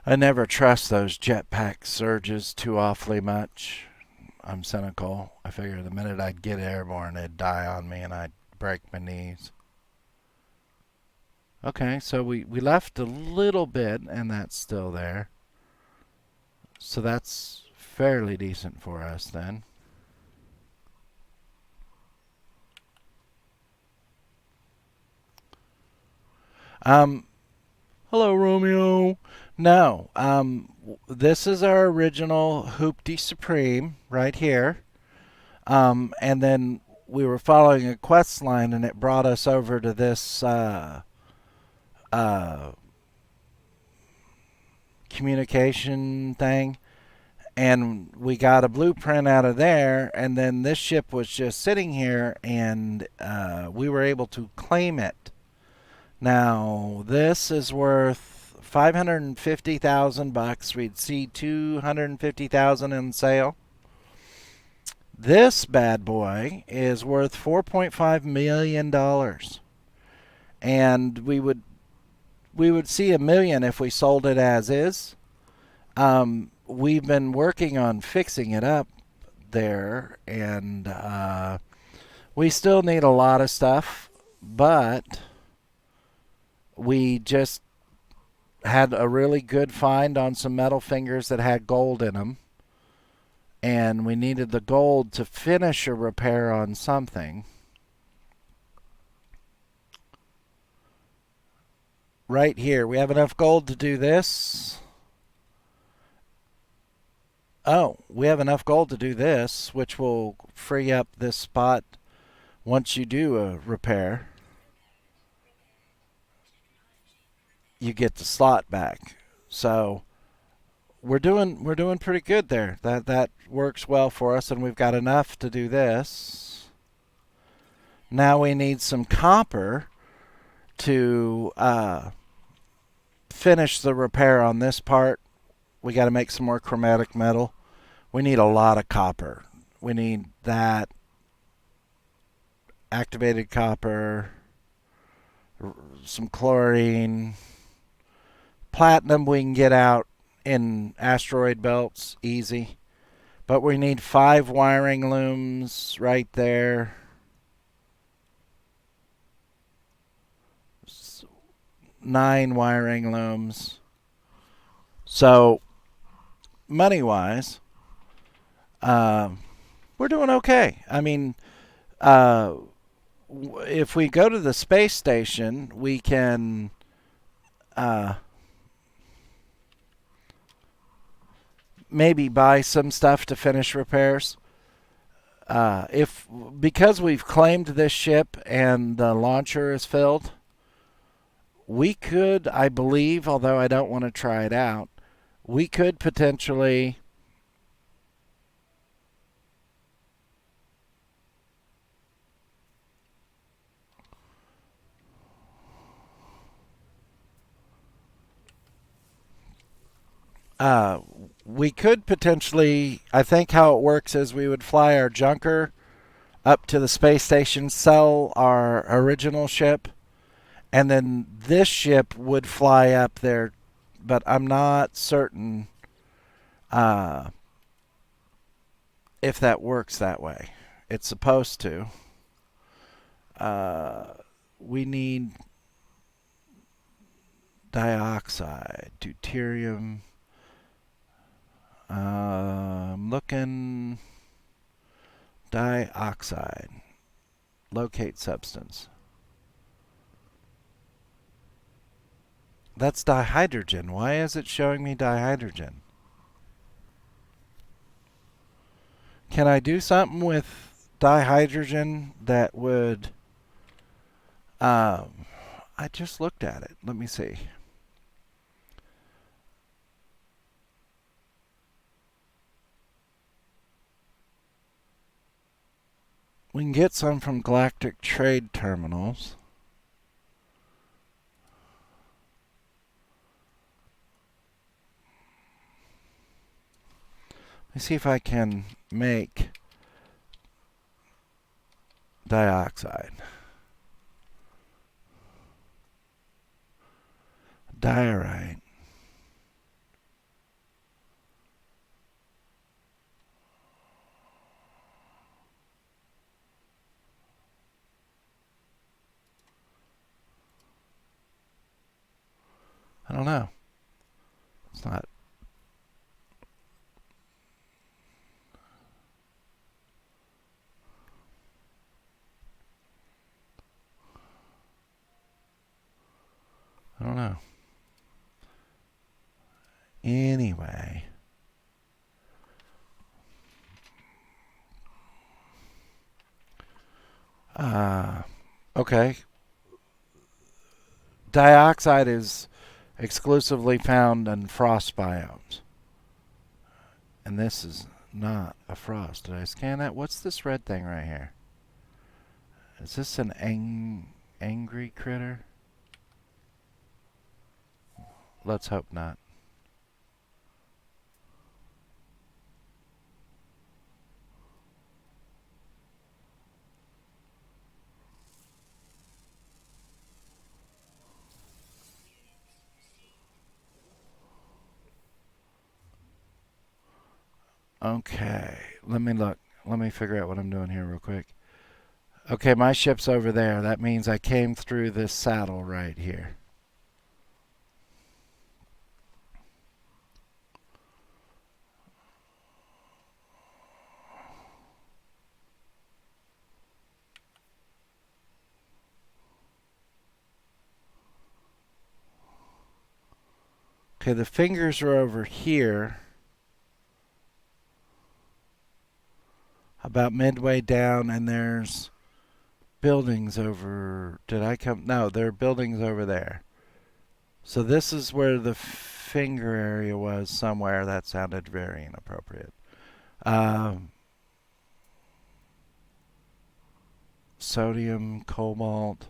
I never trust those jetpack surges too awfully much. I'm cynical. I figure the minute I'd get airborne, it'd die on me and I'd break my knees. Okay, so we left a little bit and that's still there. So that's fairly decent for us then. Um, Hello, Romeo. No, this is our original Hoopty Supreme right here. And then we were following a quest line, and it brought us over to this uh, communication thing, and we got a blueprint out of there. And then this ship was just sitting here, and we were able to claim it. Now this is worth 550,000 bucks. We'd see 250,000 in sale. This bad boy is worth 4.5 million dollars, and we would see a million if we sold it as is. We've been working on fixing it up there, and we still need a lot of stuff, but we just had a really good find on some metal fingers that had gold in them, and we needed the gold to finish a repair on something. Right here, we have enough gold to do this. Oh, we have enough gold to do this, which will free up this spot once you do a repair. You get the slot back. So we're doing pretty good there. That works well for us, and we've got enough to do this. Now we need some copper to finish the repair on this part. We got to make some more chromatic metal. We need a lot of copper. We need that activated copper, some chlorine, platinum we can get out in asteroid belts easy. But we need 5 wiring looms right there. 9 wiring looms. So, money wise, we're doing okay. I mean, uh, if we go to the space station, we can maybe buy some stuff to finish repairs. If because we've claimed this ship and the launcher is filled, we could, I believe, although I don't want to try it out, we could potentially uh, I think how it works is we would fly our junker up to the space station, sell our original ship, and then this ship would fly up there. But I'm not certain uh, if that works that way. It's supposed to. Uh, we need dioxide, deuterium. I'm looking dioxide. Locate substance. That's dihydrogen. Why is it showing me dihydrogen? Can I do something with dihydrogen that would... I just looked at it. Let me see. We can get some from galactic trade terminals. Let me see if I can make dioxide. Diorite. don't know. It's not. I don't know. Anyway. Uh, okay. Dioxide is exclusively found in frost biomes. And this is not a frost. Did I scan that? What's this red thing right here? Is this an angry critter? Let's hope not. Okay, let me look. Let me figure out what I'm doing here real quick. Okay, my ship's over there. That means I came through this saddle right here. Okay, the fingers are over here, about midway down, and there's buildings over. Did I come? No, there are buildings over there. So this is where the finger area was somewhere. That sounded very inappropriate. Um, Sodium, cobalt,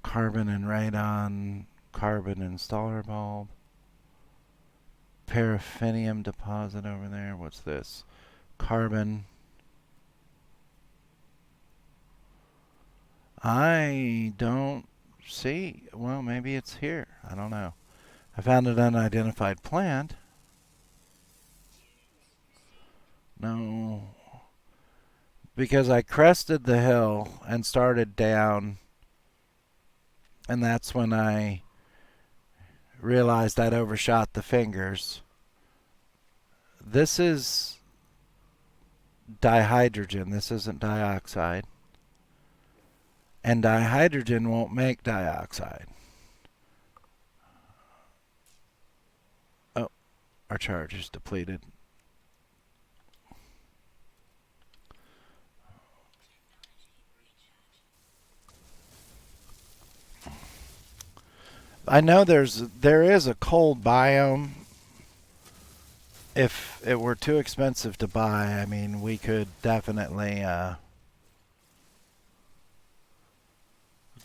carbon and radon, carbon installer bulb, paraffinium deposit over there. What's this? Carbon. I don't see. Well, maybe it's here. I don't know. I found an unidentified plant. No. Because I crested the hill and started down, and that's when I realized I'd overshot the fingers. This is dihydrogen. This isn't dioxide. And dihydrogen won't make dioxide. Oh, our charge is depleted. I know there is a cold biome. If it were too expensive to buy, I mean, we could definitely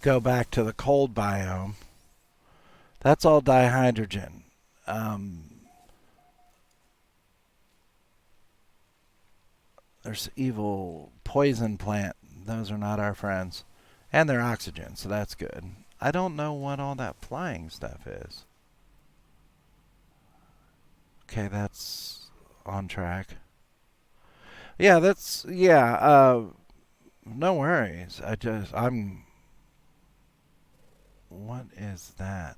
go back to the cold biome. That's all dihydrogen. Um, there's evil poison plant. Those are not our friends. And they're oxygen, so that's good. I don't know what all that flying stuff is. Okay, that's on track. Yeah, that's yeah. No worries. I'm. What is that?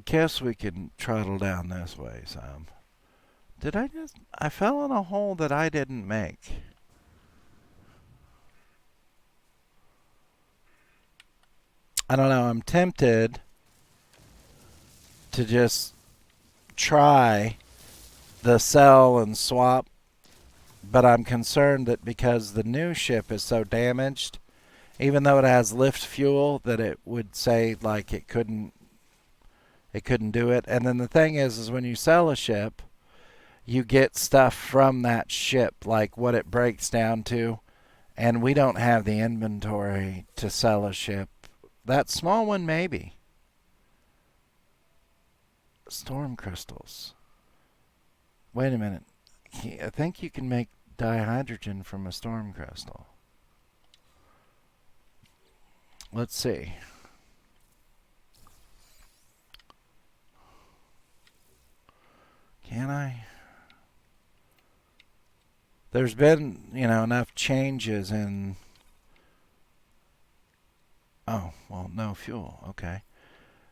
Guess we can trottle down this way some. Did I just? I fell in a hole that I didn't make. I don't know. I'm tempted to just try the sell and swap, but I'm concerned that because the new ship is so damaged, even though it has lift fuel, that it would say like it couldn't do it. And then the thing is when you sell a ship, you get stuff from that ship, like what it breaks down to, and we don't have the inventory to sell a ship. That small one, maybe. Storm crystals. Wait a minute. I think you can make dihydrogen from a storm crystal. let's see. Can I? There's been, enough changes in. Oh, well, no fuel. Okay.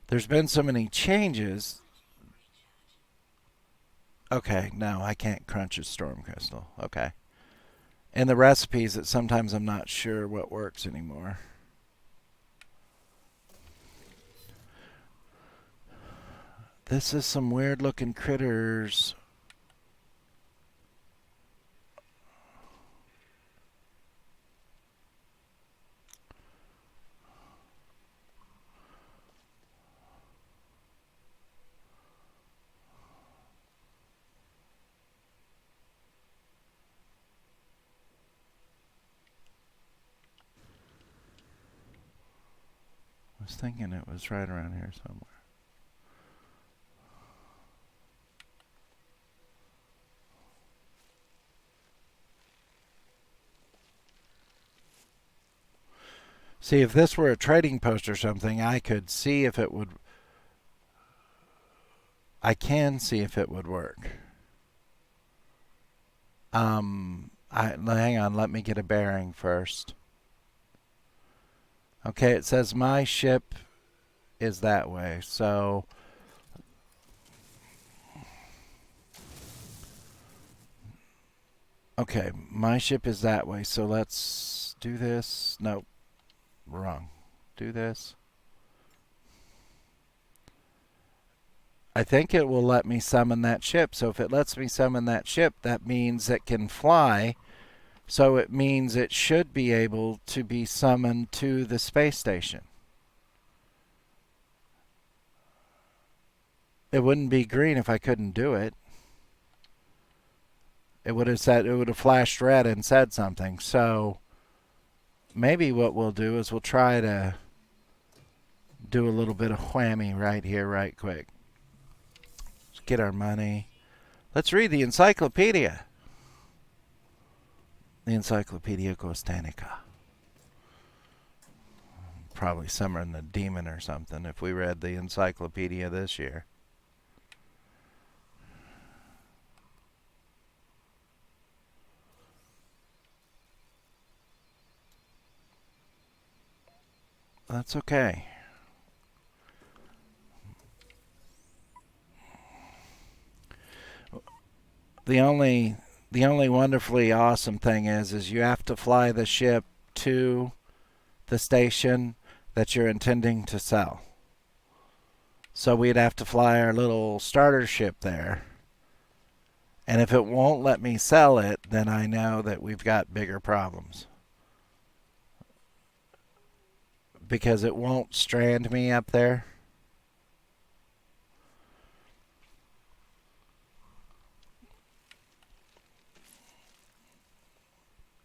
There's been so many changes. Okay, no, I can't crunch a storm crystal. Okay. And the recipes that sometimes I'm not sure what works anymore. This is some weird looking critters. I was thinking it was right around here somewhere. See, if this were a trading post or something, I could see if it would. I can see if it would work. Hang on. Let me get a bearing first. Okay, it says my ship is that way. So, okay, my ship is that way. So let's do this. Nope, wrong. Do this. I think it will let me summon that ship. So if it lets me summon that ship, that means it can fly. So it means it should be able to be summoned to the space station. It wouldn't be green if I couldn't do it. It would have flashed red and said something. So maybe what we'll do is we'll try to do a little bit of whammy right here, right quick. Let's get our money. Let's read the encyclopedia. The Encyclopedia Costanica. Probably summon the demon or something if we read the encyclopedia this year. That's okay. The only wonderfully awesome thing is you have to fly the ship to the station that you're intending to sell. So we'd have to fly our little starter ship there. And if it won't let me sell it, then I know that we've got bigger problems. Because it won't strand me up there.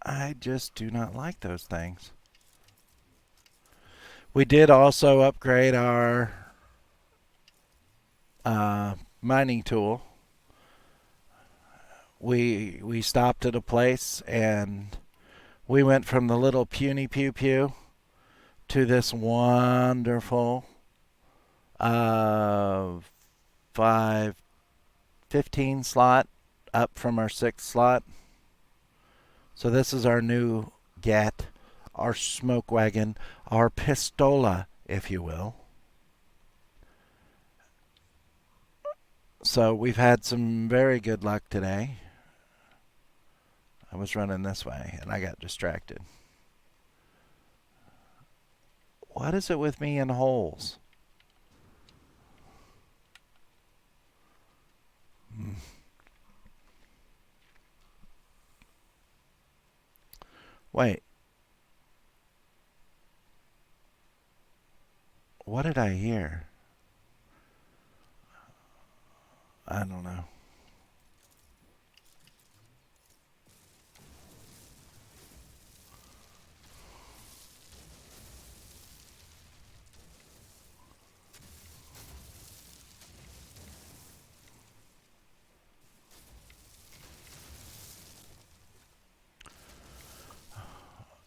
I just do not like those things. We did also upgrade our mining tool. We stopped at a place and we went from the little puny pew pew to this wonderful uh 515 slot up from our 6th slot. So this is our new GAT, our smoke wagon, our pistola, if you will. So we've had some very good luck today. I was running this way and I got distracted. What is it with me in holes? Wait. What did I hear? I don't know.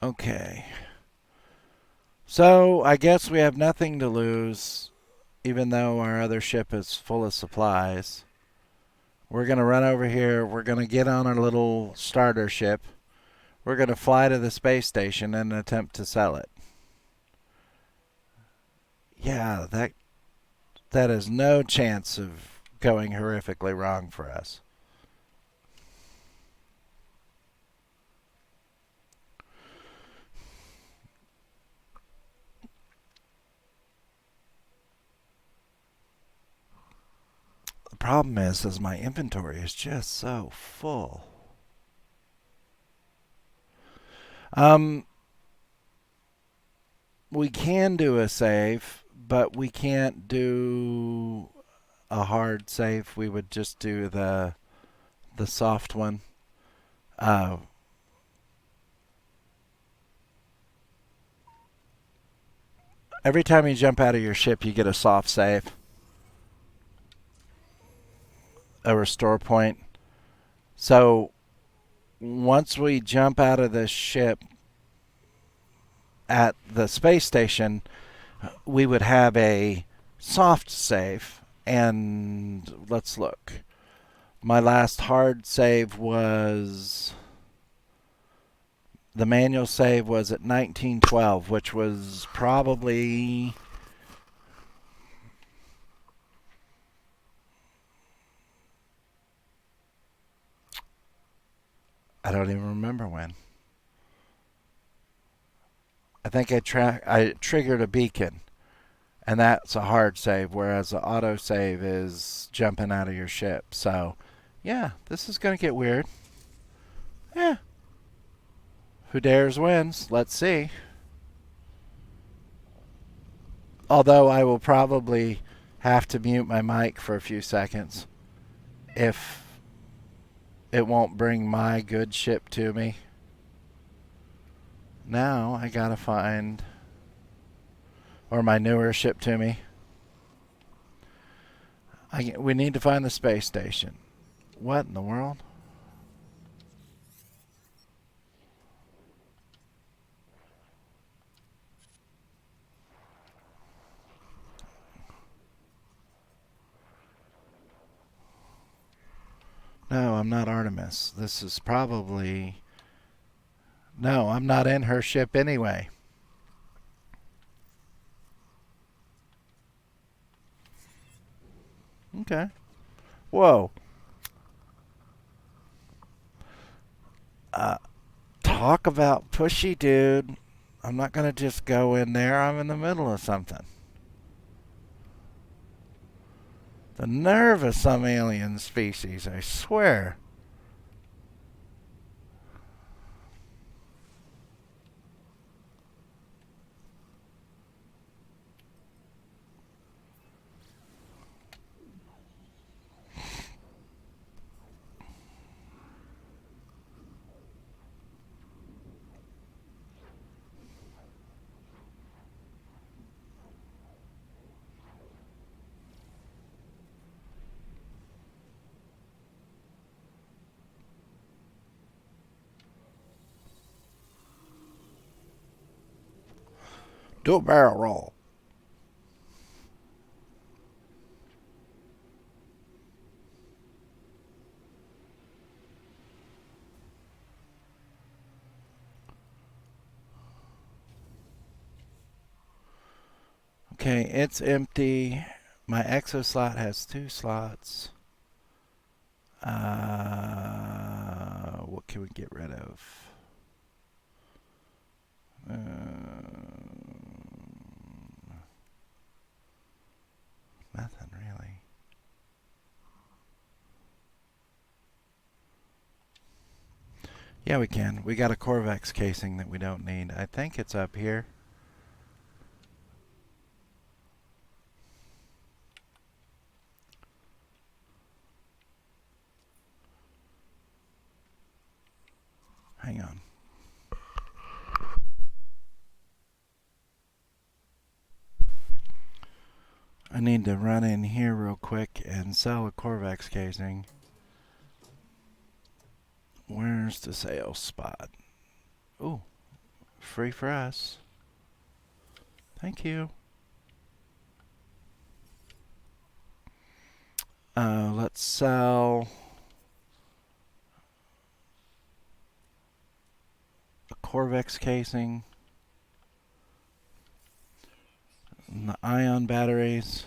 Okay. So I guess we have nothing to lose, even though our other ship is full of supplies. We're going to run over here. We're going to get on our little starter ship. We're going to fly to the space station and attempt to sell it. Yeah, that is no chance of going horrifically wrong for us. The problem is my inventory is just so full. Um, we can do a save, but we can't do a hard save. We would just do the soft one. Uh, every time you jump out of your ship, you get a soft save, a restore point. So once we jump out of the ship at the space station, we would have a soft save. And let's look. My last hard save was the manual save was at 1912, which was probably I don't even remember when. I think I triggered a beacon, and that's a hard save, whereas the auto save is jumping out of your ship. So, yeah, this is going to get weird. Yeah, who dares wins? Let's see. Although I will probably have to mute my mic for a few seconds if it won't bring my good ship to me. Now I gotta find, or my newer ship to me. We need to find the space station. What in the world? No, I'm not Artemis. This is probably. No, I'm not in her ship anyway. Okay. Whoa. Uh, talk about pushy, dude. I'm not going to just go in there. I'm in the middle of something. The nerve of some alien species, I swear. Do a barrel roll. Okay, it's empty. My exo slot has 2 slots. What can we get rid of? Nothing really. Yeah, we can. We got a Corvex casing that we don't need. I think it's up here. Hang on. I need to run in here real quick and sell a Corvex casing. Where's the sales spot? Ooh, free for us. Thank you. Let's sell a Corvex casing and the ion batteries.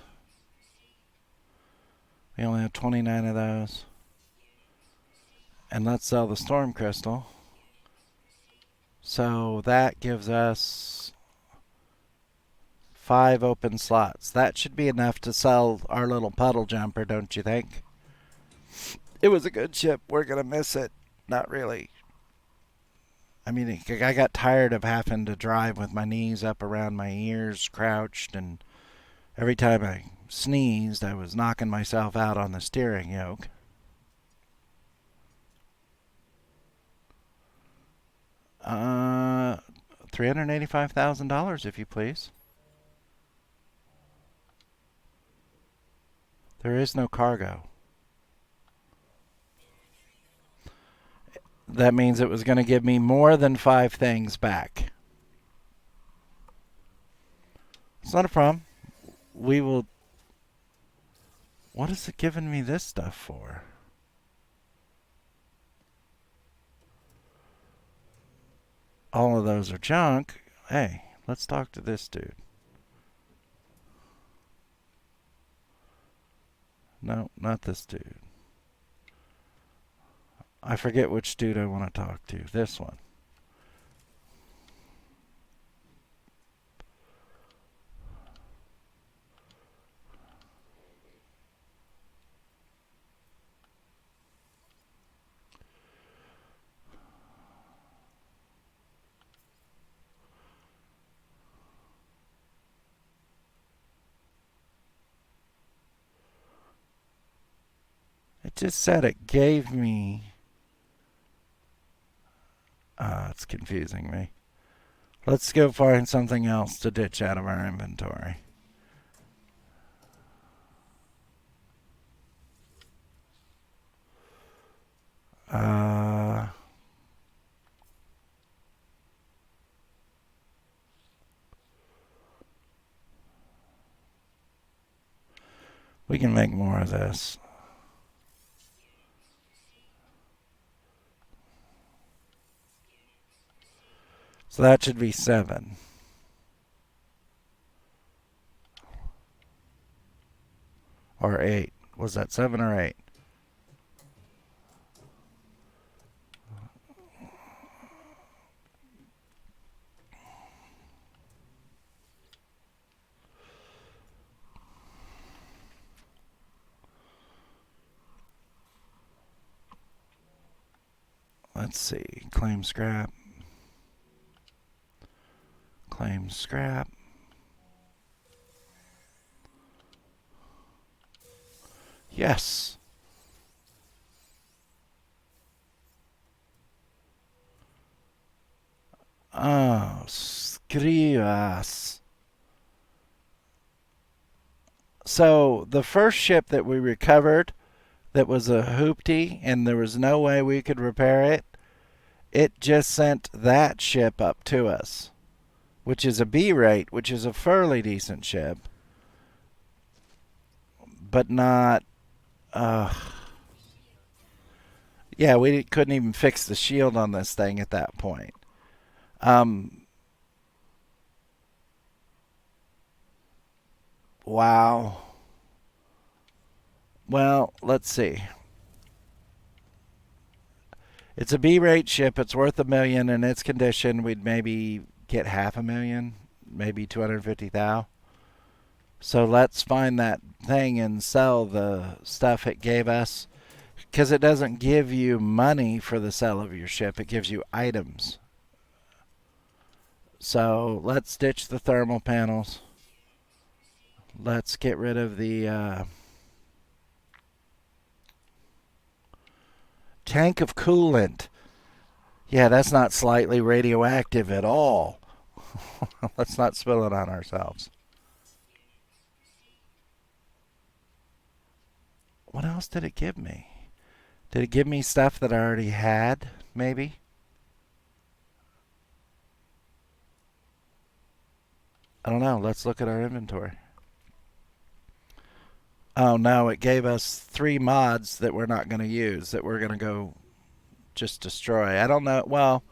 We only have 29 of those. And let's sell the storm crystal. So that gives us 5 open slots. That should be enough to sell our little puddle jumper, don't you think? It was a good ship. We're going to miss it. Not really. I mean, I got tired of having to drive with my knees up around my ears, crouched, and every time I sneezed, I was knocking myself out on the steering yoke. Uh, $385,000, if you please. There is no cargo. That means it was going to give me more than 5 things back. It's not a problem. We will. What is it giving me this stuff for? All of those are junk. Hey, let's talk to this dude. No, not this dude. I forget which dude I want to talk to. This one. It just said it gave me. It's confusing me. Let's go find something else to ditch out of our inventory. Uh, we can make more of this. So that should be 7. Or 8. Was that 7 or 8? Let's see. Claim scrap. Claim scrap. Yes. Oh, skrivas. So the first ship that we recovered that was a hoopty and there was no way we could repair it, it just sent that ship up to us, which is a B rate, which is a fairly decent ship, but not. Yeah, we couldn't even fix the shield on this thing at that point. Um, wow. Well, let's see. It's a B rate ship. It's worth $1 million. In its condition, we'd maybe get $500,000, maybe 250,000. So let's find that thing and sell the stuff it gave us, because it doesn't give you money for the sale of your ship. It gives you items. So let's ditch the thermal panels. Let's get rid of the tank of coolant. Yeah, that's not slightly radioactive at all. Let's not spill it on ourselves. What else did it give me? Did it give me stuff that I already had, maybe? I don't know. Let's look at our inventory. Oh no, it gave us 3 mods that we're not going to use, that we're going to go just destroy. I don't know. Well,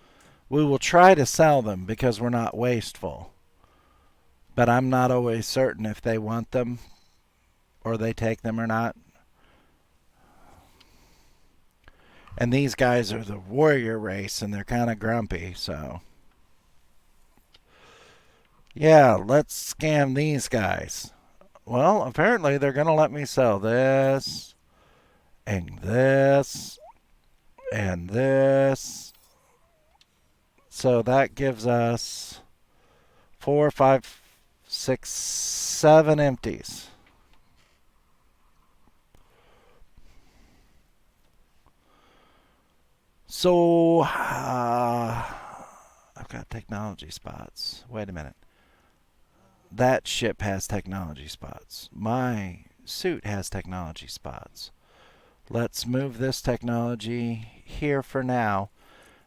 we will try to sell them because we're not wasteful. But I'm not always certain if they want them or they take them or not. And these guys are the warrior race and they're kind of grumpy, so. Yeah, let's scam these guys. Well, apparently they're going to let me sell this and this and this. So that gives us 4, 5, 6, 7 empties. So I've got technology spots. Wait a minute. That ship has technology spots. My suit has technology spots. Let's move this technology here for now.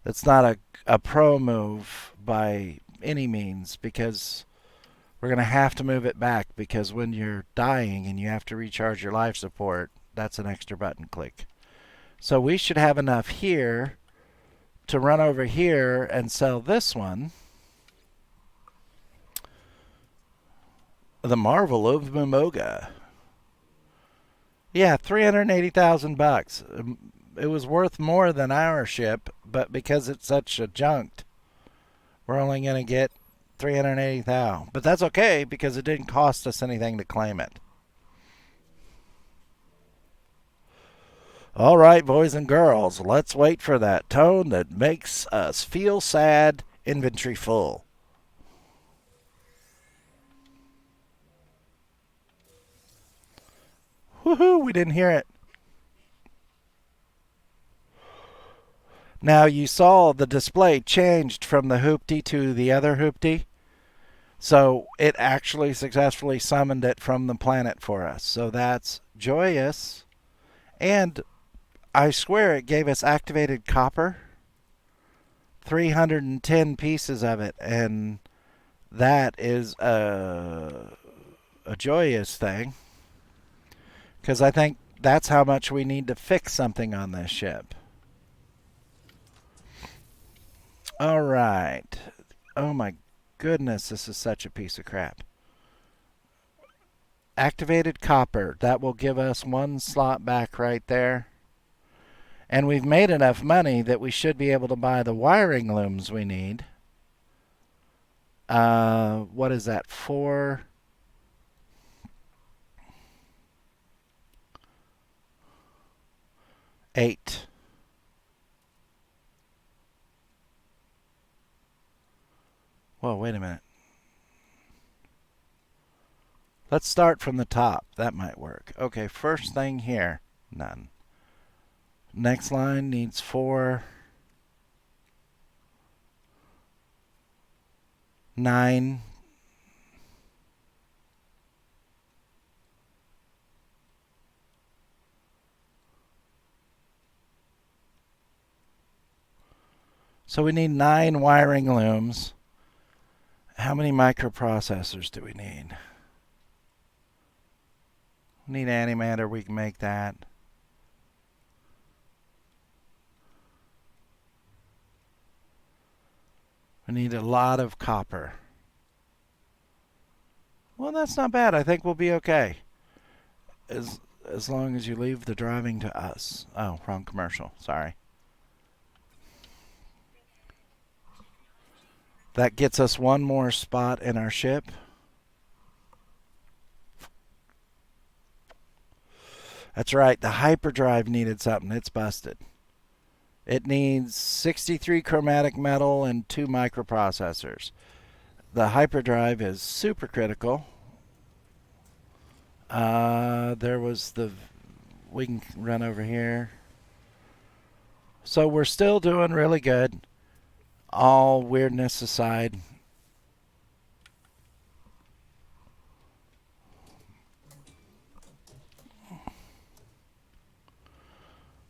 It's not a pro move by any means because we're going to have to move it back because when you're dying and you have to recharge your life support, that's an extra button click. So we should have enough here to run over here and sell this one. The Marvel of Momoga. Yeah, $380,000. It was worth more than our ship, but because it's such a junked, we're only going to get 380,000. But that's okay because it didn't cost us anything to claim it. All right, boys and girls, let's wait for that tone that makes us feel sad. Inventory full. Woohoo, we didn't hear it. Now you saw the display changed from the hoopty to the other hoopty. So it actually successfully summoned it from the planet for us. So that's joyous. And I swear it gave us activated copper. 310 pieces of it. And that is a joyous thing. Because I think that's how much we need to fix something on this ship. All right. Oh my goodness, this is such a piece of crap. Activated copper. That will give us 1 slot back right there. And we've made enough money that we should be able to buy the wiring looms we need. What is that? 4. Eight. Whoa, wait a minute. Let's start from the top. That might work. Okay, first thing here. None. Next line needs 4. 9. So we need 9 wiring looms. How many microprocessors do we need? We need antimatter. We can make that. We need a lot of copper. Well, that's not bad. I think we'll be okay. As long as you leave the driving to us. Oh, wrong commercial. Sorry. That gets us 1 more spot in our ship. That's right. The hyperdrive needed something. It's busted. It needs 63 chromatic metal and 2 microprocessors. The hyperdrive is super critical. There was the... We can run over here. So we're still doing really good. All weirdness aside.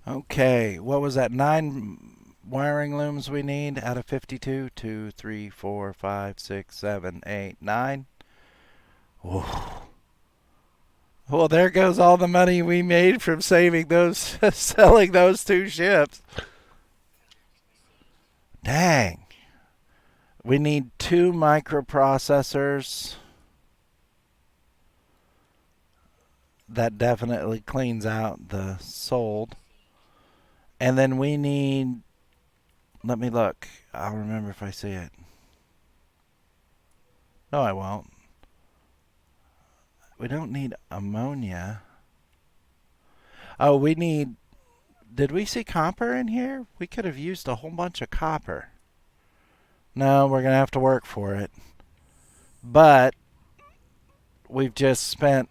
Okay, what was that? 9 wiring looms we need out of 52? 2, 3, 4, 5, 6, 7, 8, 9. Well, there goes all the money we made from saving those, selling those two ships. Dang. We need two microprocessors. That definitely cleans out the sold. And then we need. Let me look. I'll remember if I see it. No, I won't. We don't need ammonia. Oh, we need. Did we see copper in here? We could have used a whole bunch of copper. No, we're going to have to work for it. But we've just spent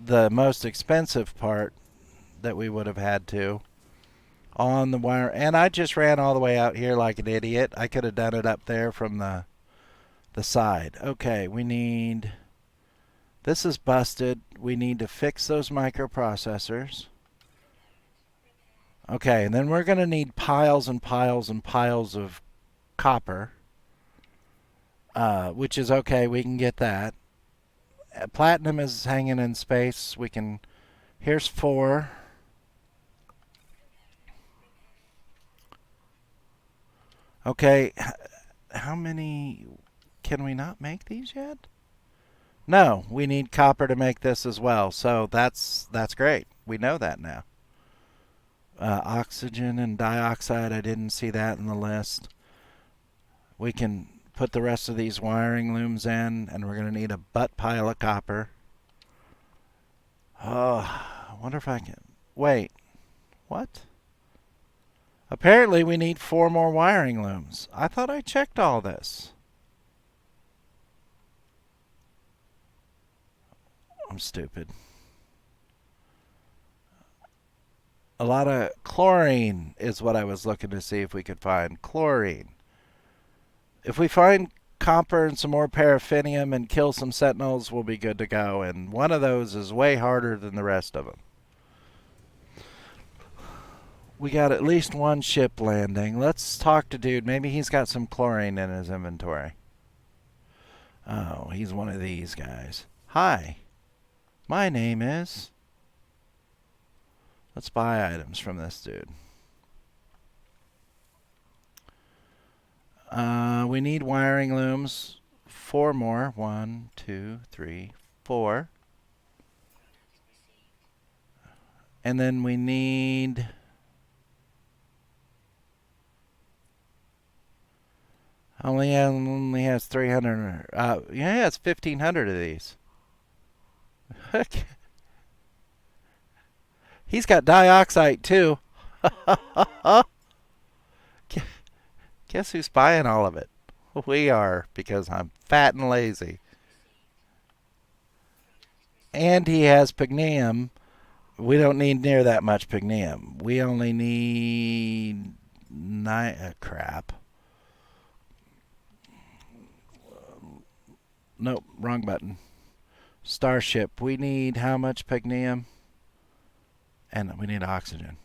the most expensive part that we would have had to on the wire. And I just ran all the way out here like an idiot. I could have done it up there from the side. Okay, we need. This is busted. We need to fix those microprocessors. Okay, and then we're going to need piles and piles and piles of copper, which is okay. We can get that. Platinum is hanging in space. We can. Here's 4. Okay, how many? Can we not make these yet? No, we need copper to make this as well. So that's great. We know that now. Oxygen and dioxide. I didn't see that in the list. We can put the rest of these wiring looms in, and we're going to need a butt pile of copper. Oh, I wonder if I can. Wait, what? Apparently, we need 4 more wiring looms. I thought I checked all this. I'm stupid. A lot of chlorine is what I was looking to see if we could find. Chlorine. If we find copper and some more paraffinium and kill some sentinels, we'll be good to go. And one of those is way harder than the rest of them. We got at least one ship landing. Let's talk to dude. Maybe he's got some chlorine in his inventory. Oh, he's one of these guys. Hi, my name is. Let's buy items from this dude. We need wiring looms. 4 more. 1, 2, 3, 4. And then we need. Only has 300. Yeah, it's 1,500 of these. He's got dioxide too. Guess who's buying all of it? We are, because I'm fat and lazy. And he has pygnium. We don't need near that much pygnium. We only need crap. Nope, wrong button. Starship. We need how much pygnium? And we need oxygen.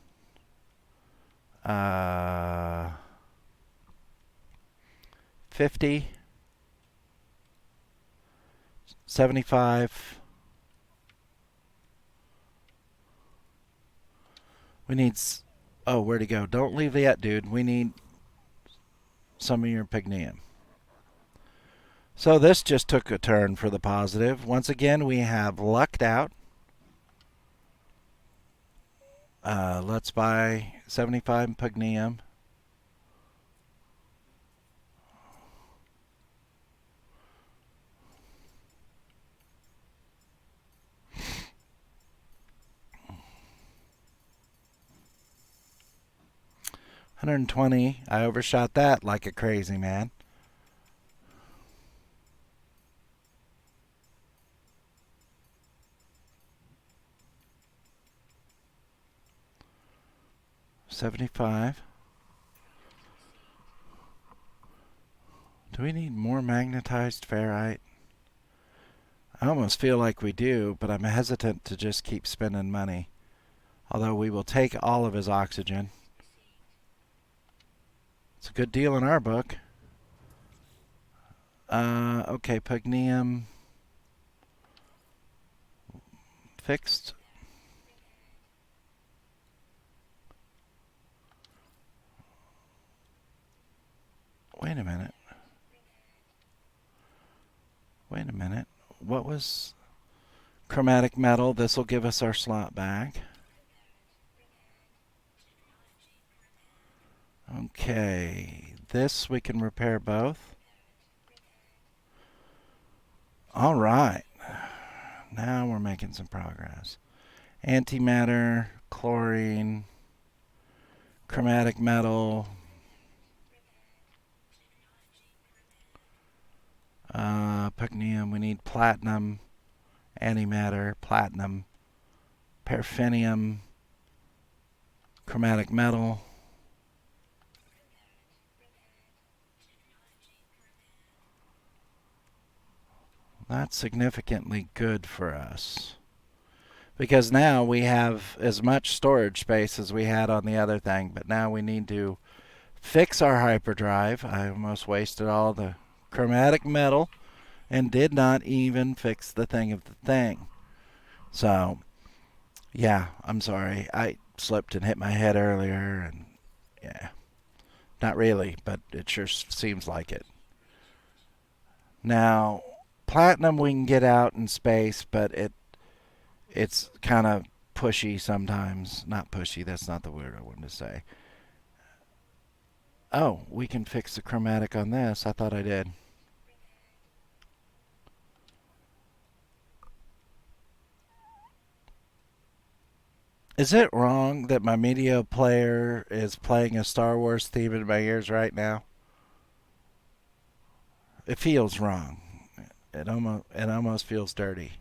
50, 75. We need. Oh, where'd he go? Don't leave yet, dude. We need some of your pygnium. So this just took a turn for the positive. Once again, we have lucked out. Let's buy 75 pygnium. $120. I overshot that like a crazy man. $75. Do we need more magnetized ferrite? I almost feel like we do, but I'm hesitant to just keep spending money. Although we will take all of his oxygen. It's a good deal in our book. Okay, pygnium. fixed. Wait a minute. Wait a minute. What was chromatic metal? This will give us our slot back. Okay. This we can repair both. All right. Now we're making some progress. Antimatter, chlorine, chromatic metal, pugnium. We need platinum, antimatter, platinum, paraffinium, chromatic metal. That's significantly good for us. Because now we have as much storage space as we had on the other thing, but now we need to fix our hyperdrive. I almost wasted all the chromatic metal and did not even fix the thing of the thing. So, yeah, I'm sorry. I slipped and hit my head earlier, and yeah, not really, but it sure seems like it. Now, platinum we can get out in space, but it's kind of pushy sometimes. Not pushy, that's not the word I wanted to say. Oh, we can fix the chromatic on this. I thought I did. Is it wrong that my media player is playing a Star Wars theme in my ears right now? It feels wrong. It almost feels dirty.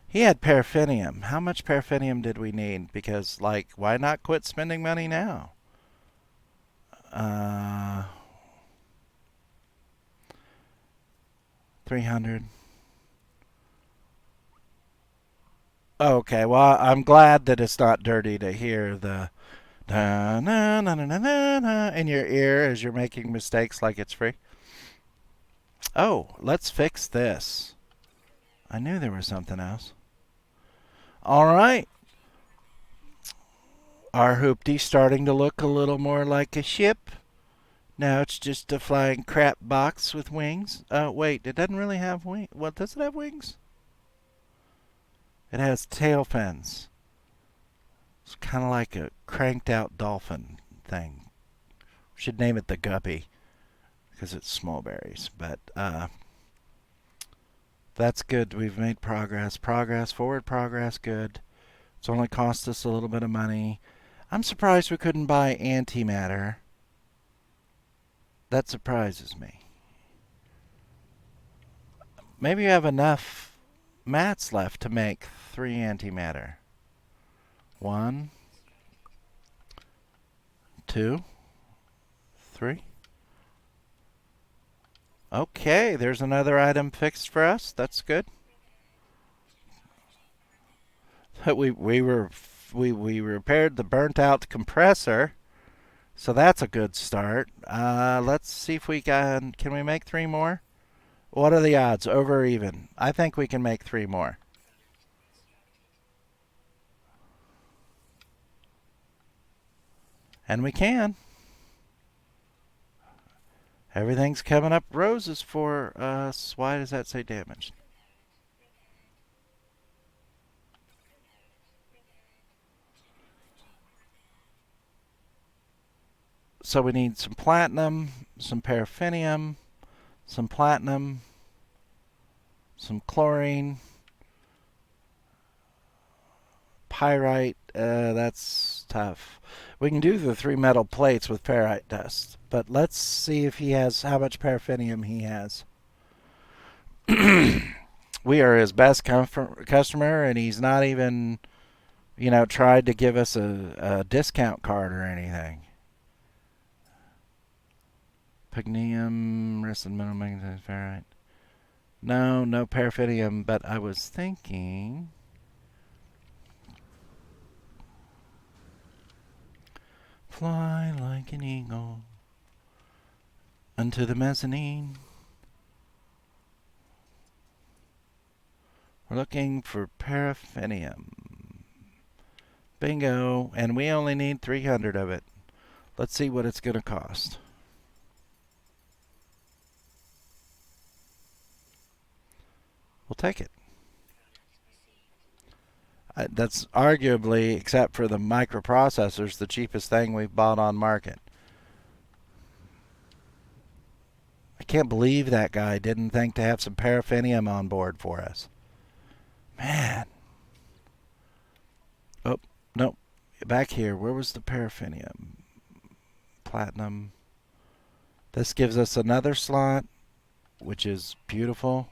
He had paraffinium. How much paraffinium did we need? Because like, why not quit spending money now? Uh, 300. Okay, well, I'm glad that it's not dirty to hear the na na na na na na na in your ear as you're making mistakes like it's free. Oh, let's fix this. I knew there was something else. All right. Our hoopty's starting to look a little more like a ship. Now it's just a flying crap box with wings. Oh, wait, it doesn't really have wings. What, does it have wings? It has tail fins. It's kind of like a cranked out dolphin thing. Should name it the guppy because it's small berries. But that's good. We've made progress. Progress, forward progress, good. It's only cost us a little bit of money. I'm surprised we couldn't buy antimatter. That surprises me. Maybe you have enough mats left to make 3 antimatter. 1, 2, 3. Okay, there's another item fixed for us. That's good. We repaired the burnt out compressor, so that's a good start. Let's see if we can we make 3 more. What are the odds? Over or even? I think we can make 3 more. And we can. Everything's coming up roses for us. Why does that say damaged? So we need some platinum, some paraffinium, some platinum, some chlorine, pyrite. That's tough. We can do the 3 metal plates with pyrite dust, but let's see if he has how much paraffinium he has. We are his best customer, and he's not even, tried to give us a discount card or anything. Pygnium, rest of the mineral magnetite, ferrite. No, no paraffinium, but I was thinking. Fly like an eagle unto the mezzanine. We're looking for paraffinium. Bingo. And we only need 300 of it. Let's see what it's going to cost. We'll take it. That's arguably, except for the microprocessors, the cheapest thing we've bought on market. I can't believe that guy didn't think to have some paraffinium on board for us. Man. Oh, no. Back here. Where was the paraffinium? Platinum. This gives us another slot, which is beautiful.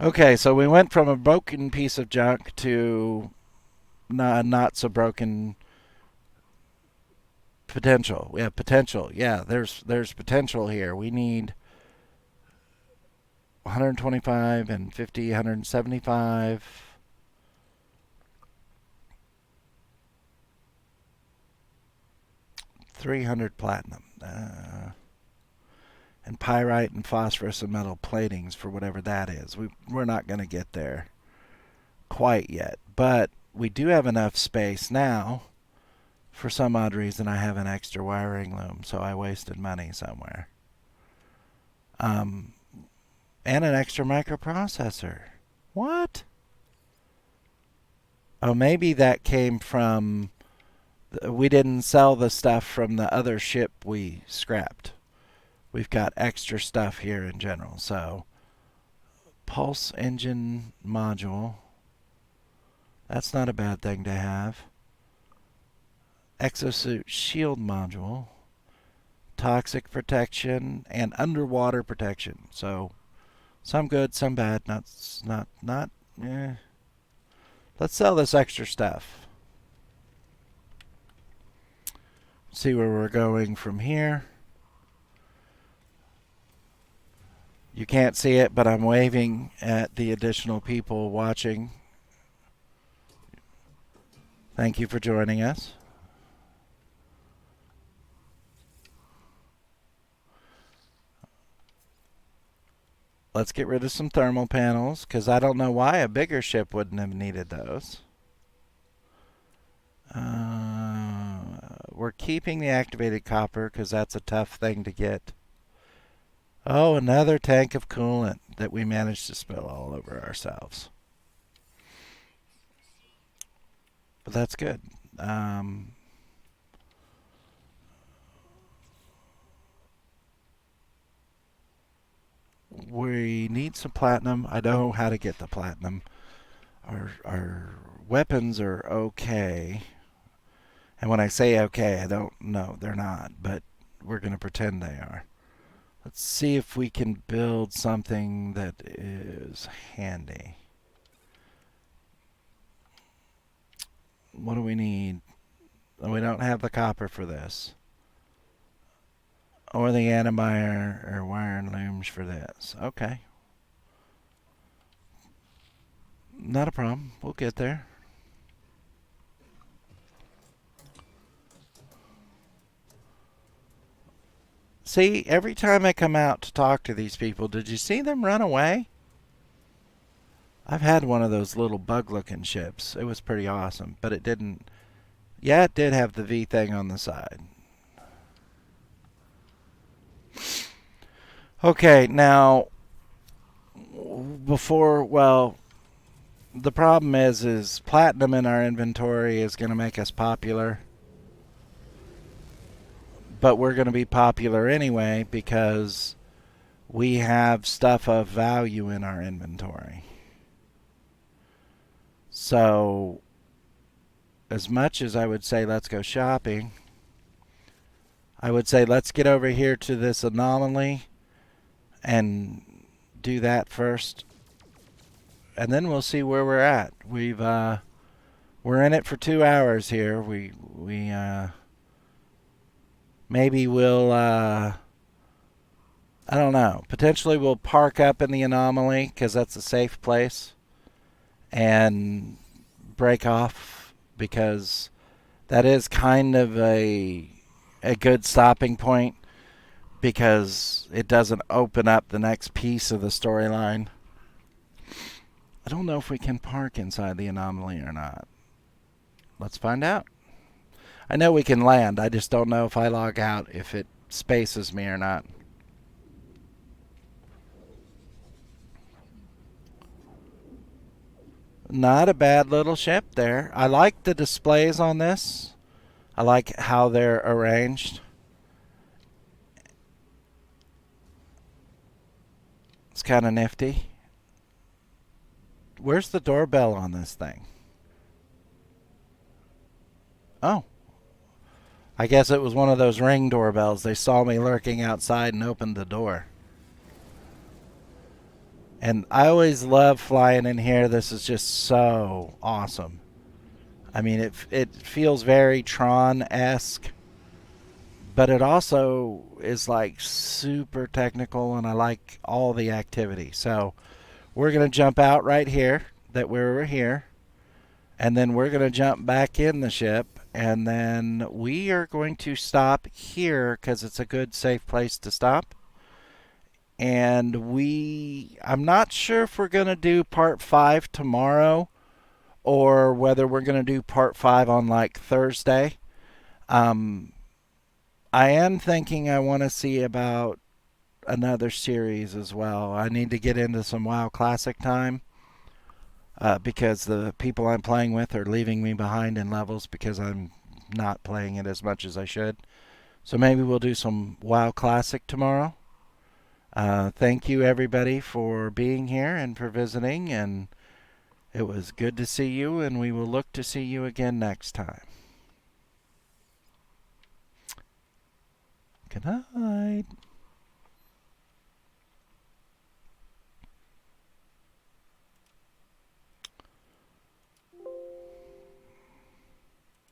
Okay, so we went from a broken piece of junk to not so broken potential. We have potential. Yeah, there's potential here. We need 125 and 50, 175. $300 platinum. And pyrite and phosphorus and metal platings for whatever that is. We're not going to get there quite yet. But we do have enough space now. For some odd reason, I have an extra wiring loom, so I wasted money somewhere. And an extra microprocessor. What? Oh, maybe that came from... We didn't sell the stuff from the other ship we scrapped. We've got extra stuff here in general. So, pulse engine module. That's not a bad thing to have. Exosuit shield module. Toxic protection and underwater protection. So, some good, some bad. Not. Eh. Let's sell this extra stuff. See where we're going from here. You can't see it, but I'm waving at the additional people watching. Thank you for joining us. Let's get rid of some thermal panels, because I don't know why a bigger ship wouldn't have needed those. We're keeping the activated copper, because that's a tough thing to get. Oh, another tank of coolant that we managed to spill all over ourselves. But that's good. We need some platinum. I know how to get the platinum. Our weapons are okay. And when I say okay, I don't know. They're not. But we're going to pretend they are. Let's see if we can build something that is handy. What do we need? We don't have the copper for this. Or the antiwire or wire and looms for this. Okay. Not a problem. We'll get there. See, every time I come out to talk to these people, did you see them run away? I've had one of those little bug-looking ships. It was pretty awesome, but it didn't... Yeah, it did have the V thing on the side. Okay, now, the problem is platinum in our inventory is going to make us popular. But we're going to be popular anyway because we have stuff of value in our inventory. So, as much as I would say let's go shopping, I would say let's get over here to this anomaly and do that first. And then we'll see where we're at. We're in it for 2 hours here. Maybe we'll, I don't know. Potentially we'll park up in the anomaly because that's a safe place and break off because that is kind of a good stopping point because it doesn't open up the next piece of the storyline. I don't know if we can park inside the anomaly or not. Let's find out. I know we can land. I just don't know if I log out if it spaces me or not. Not a bad little ship there. I like the displays on this. I like how they're arranged. It's kind of nifty. Where's the doorbell on this thing? Oh, I guess it was one of those ring doorbells. They saw me lurking outside and opened the door. And I always love flying in here. This is just so awesome. I mean, it feels very Tron-esque, but it also is like super technical, and I like all the activity. So we're gonna jump out right here. That we were here, and then we're gonna jump back in the ship, and then we are going to stop here because it's a good, safe place to stop. And I'm not sure if we're gonna do part 5 tomorrow or whether we're going to do part 5 on like Thursday. Um, I am thinking I want to see about another series as well. I need to get into some WoW Classic time because the people I'm playing with are leaving me behind in levels because I'm not playing it as much as I should. So maybe we'll do some WoW Classic tomorrow. Thank you, everybody, for being here and for visiting. And it was good to see you, and we will look to see you again next time. Good night.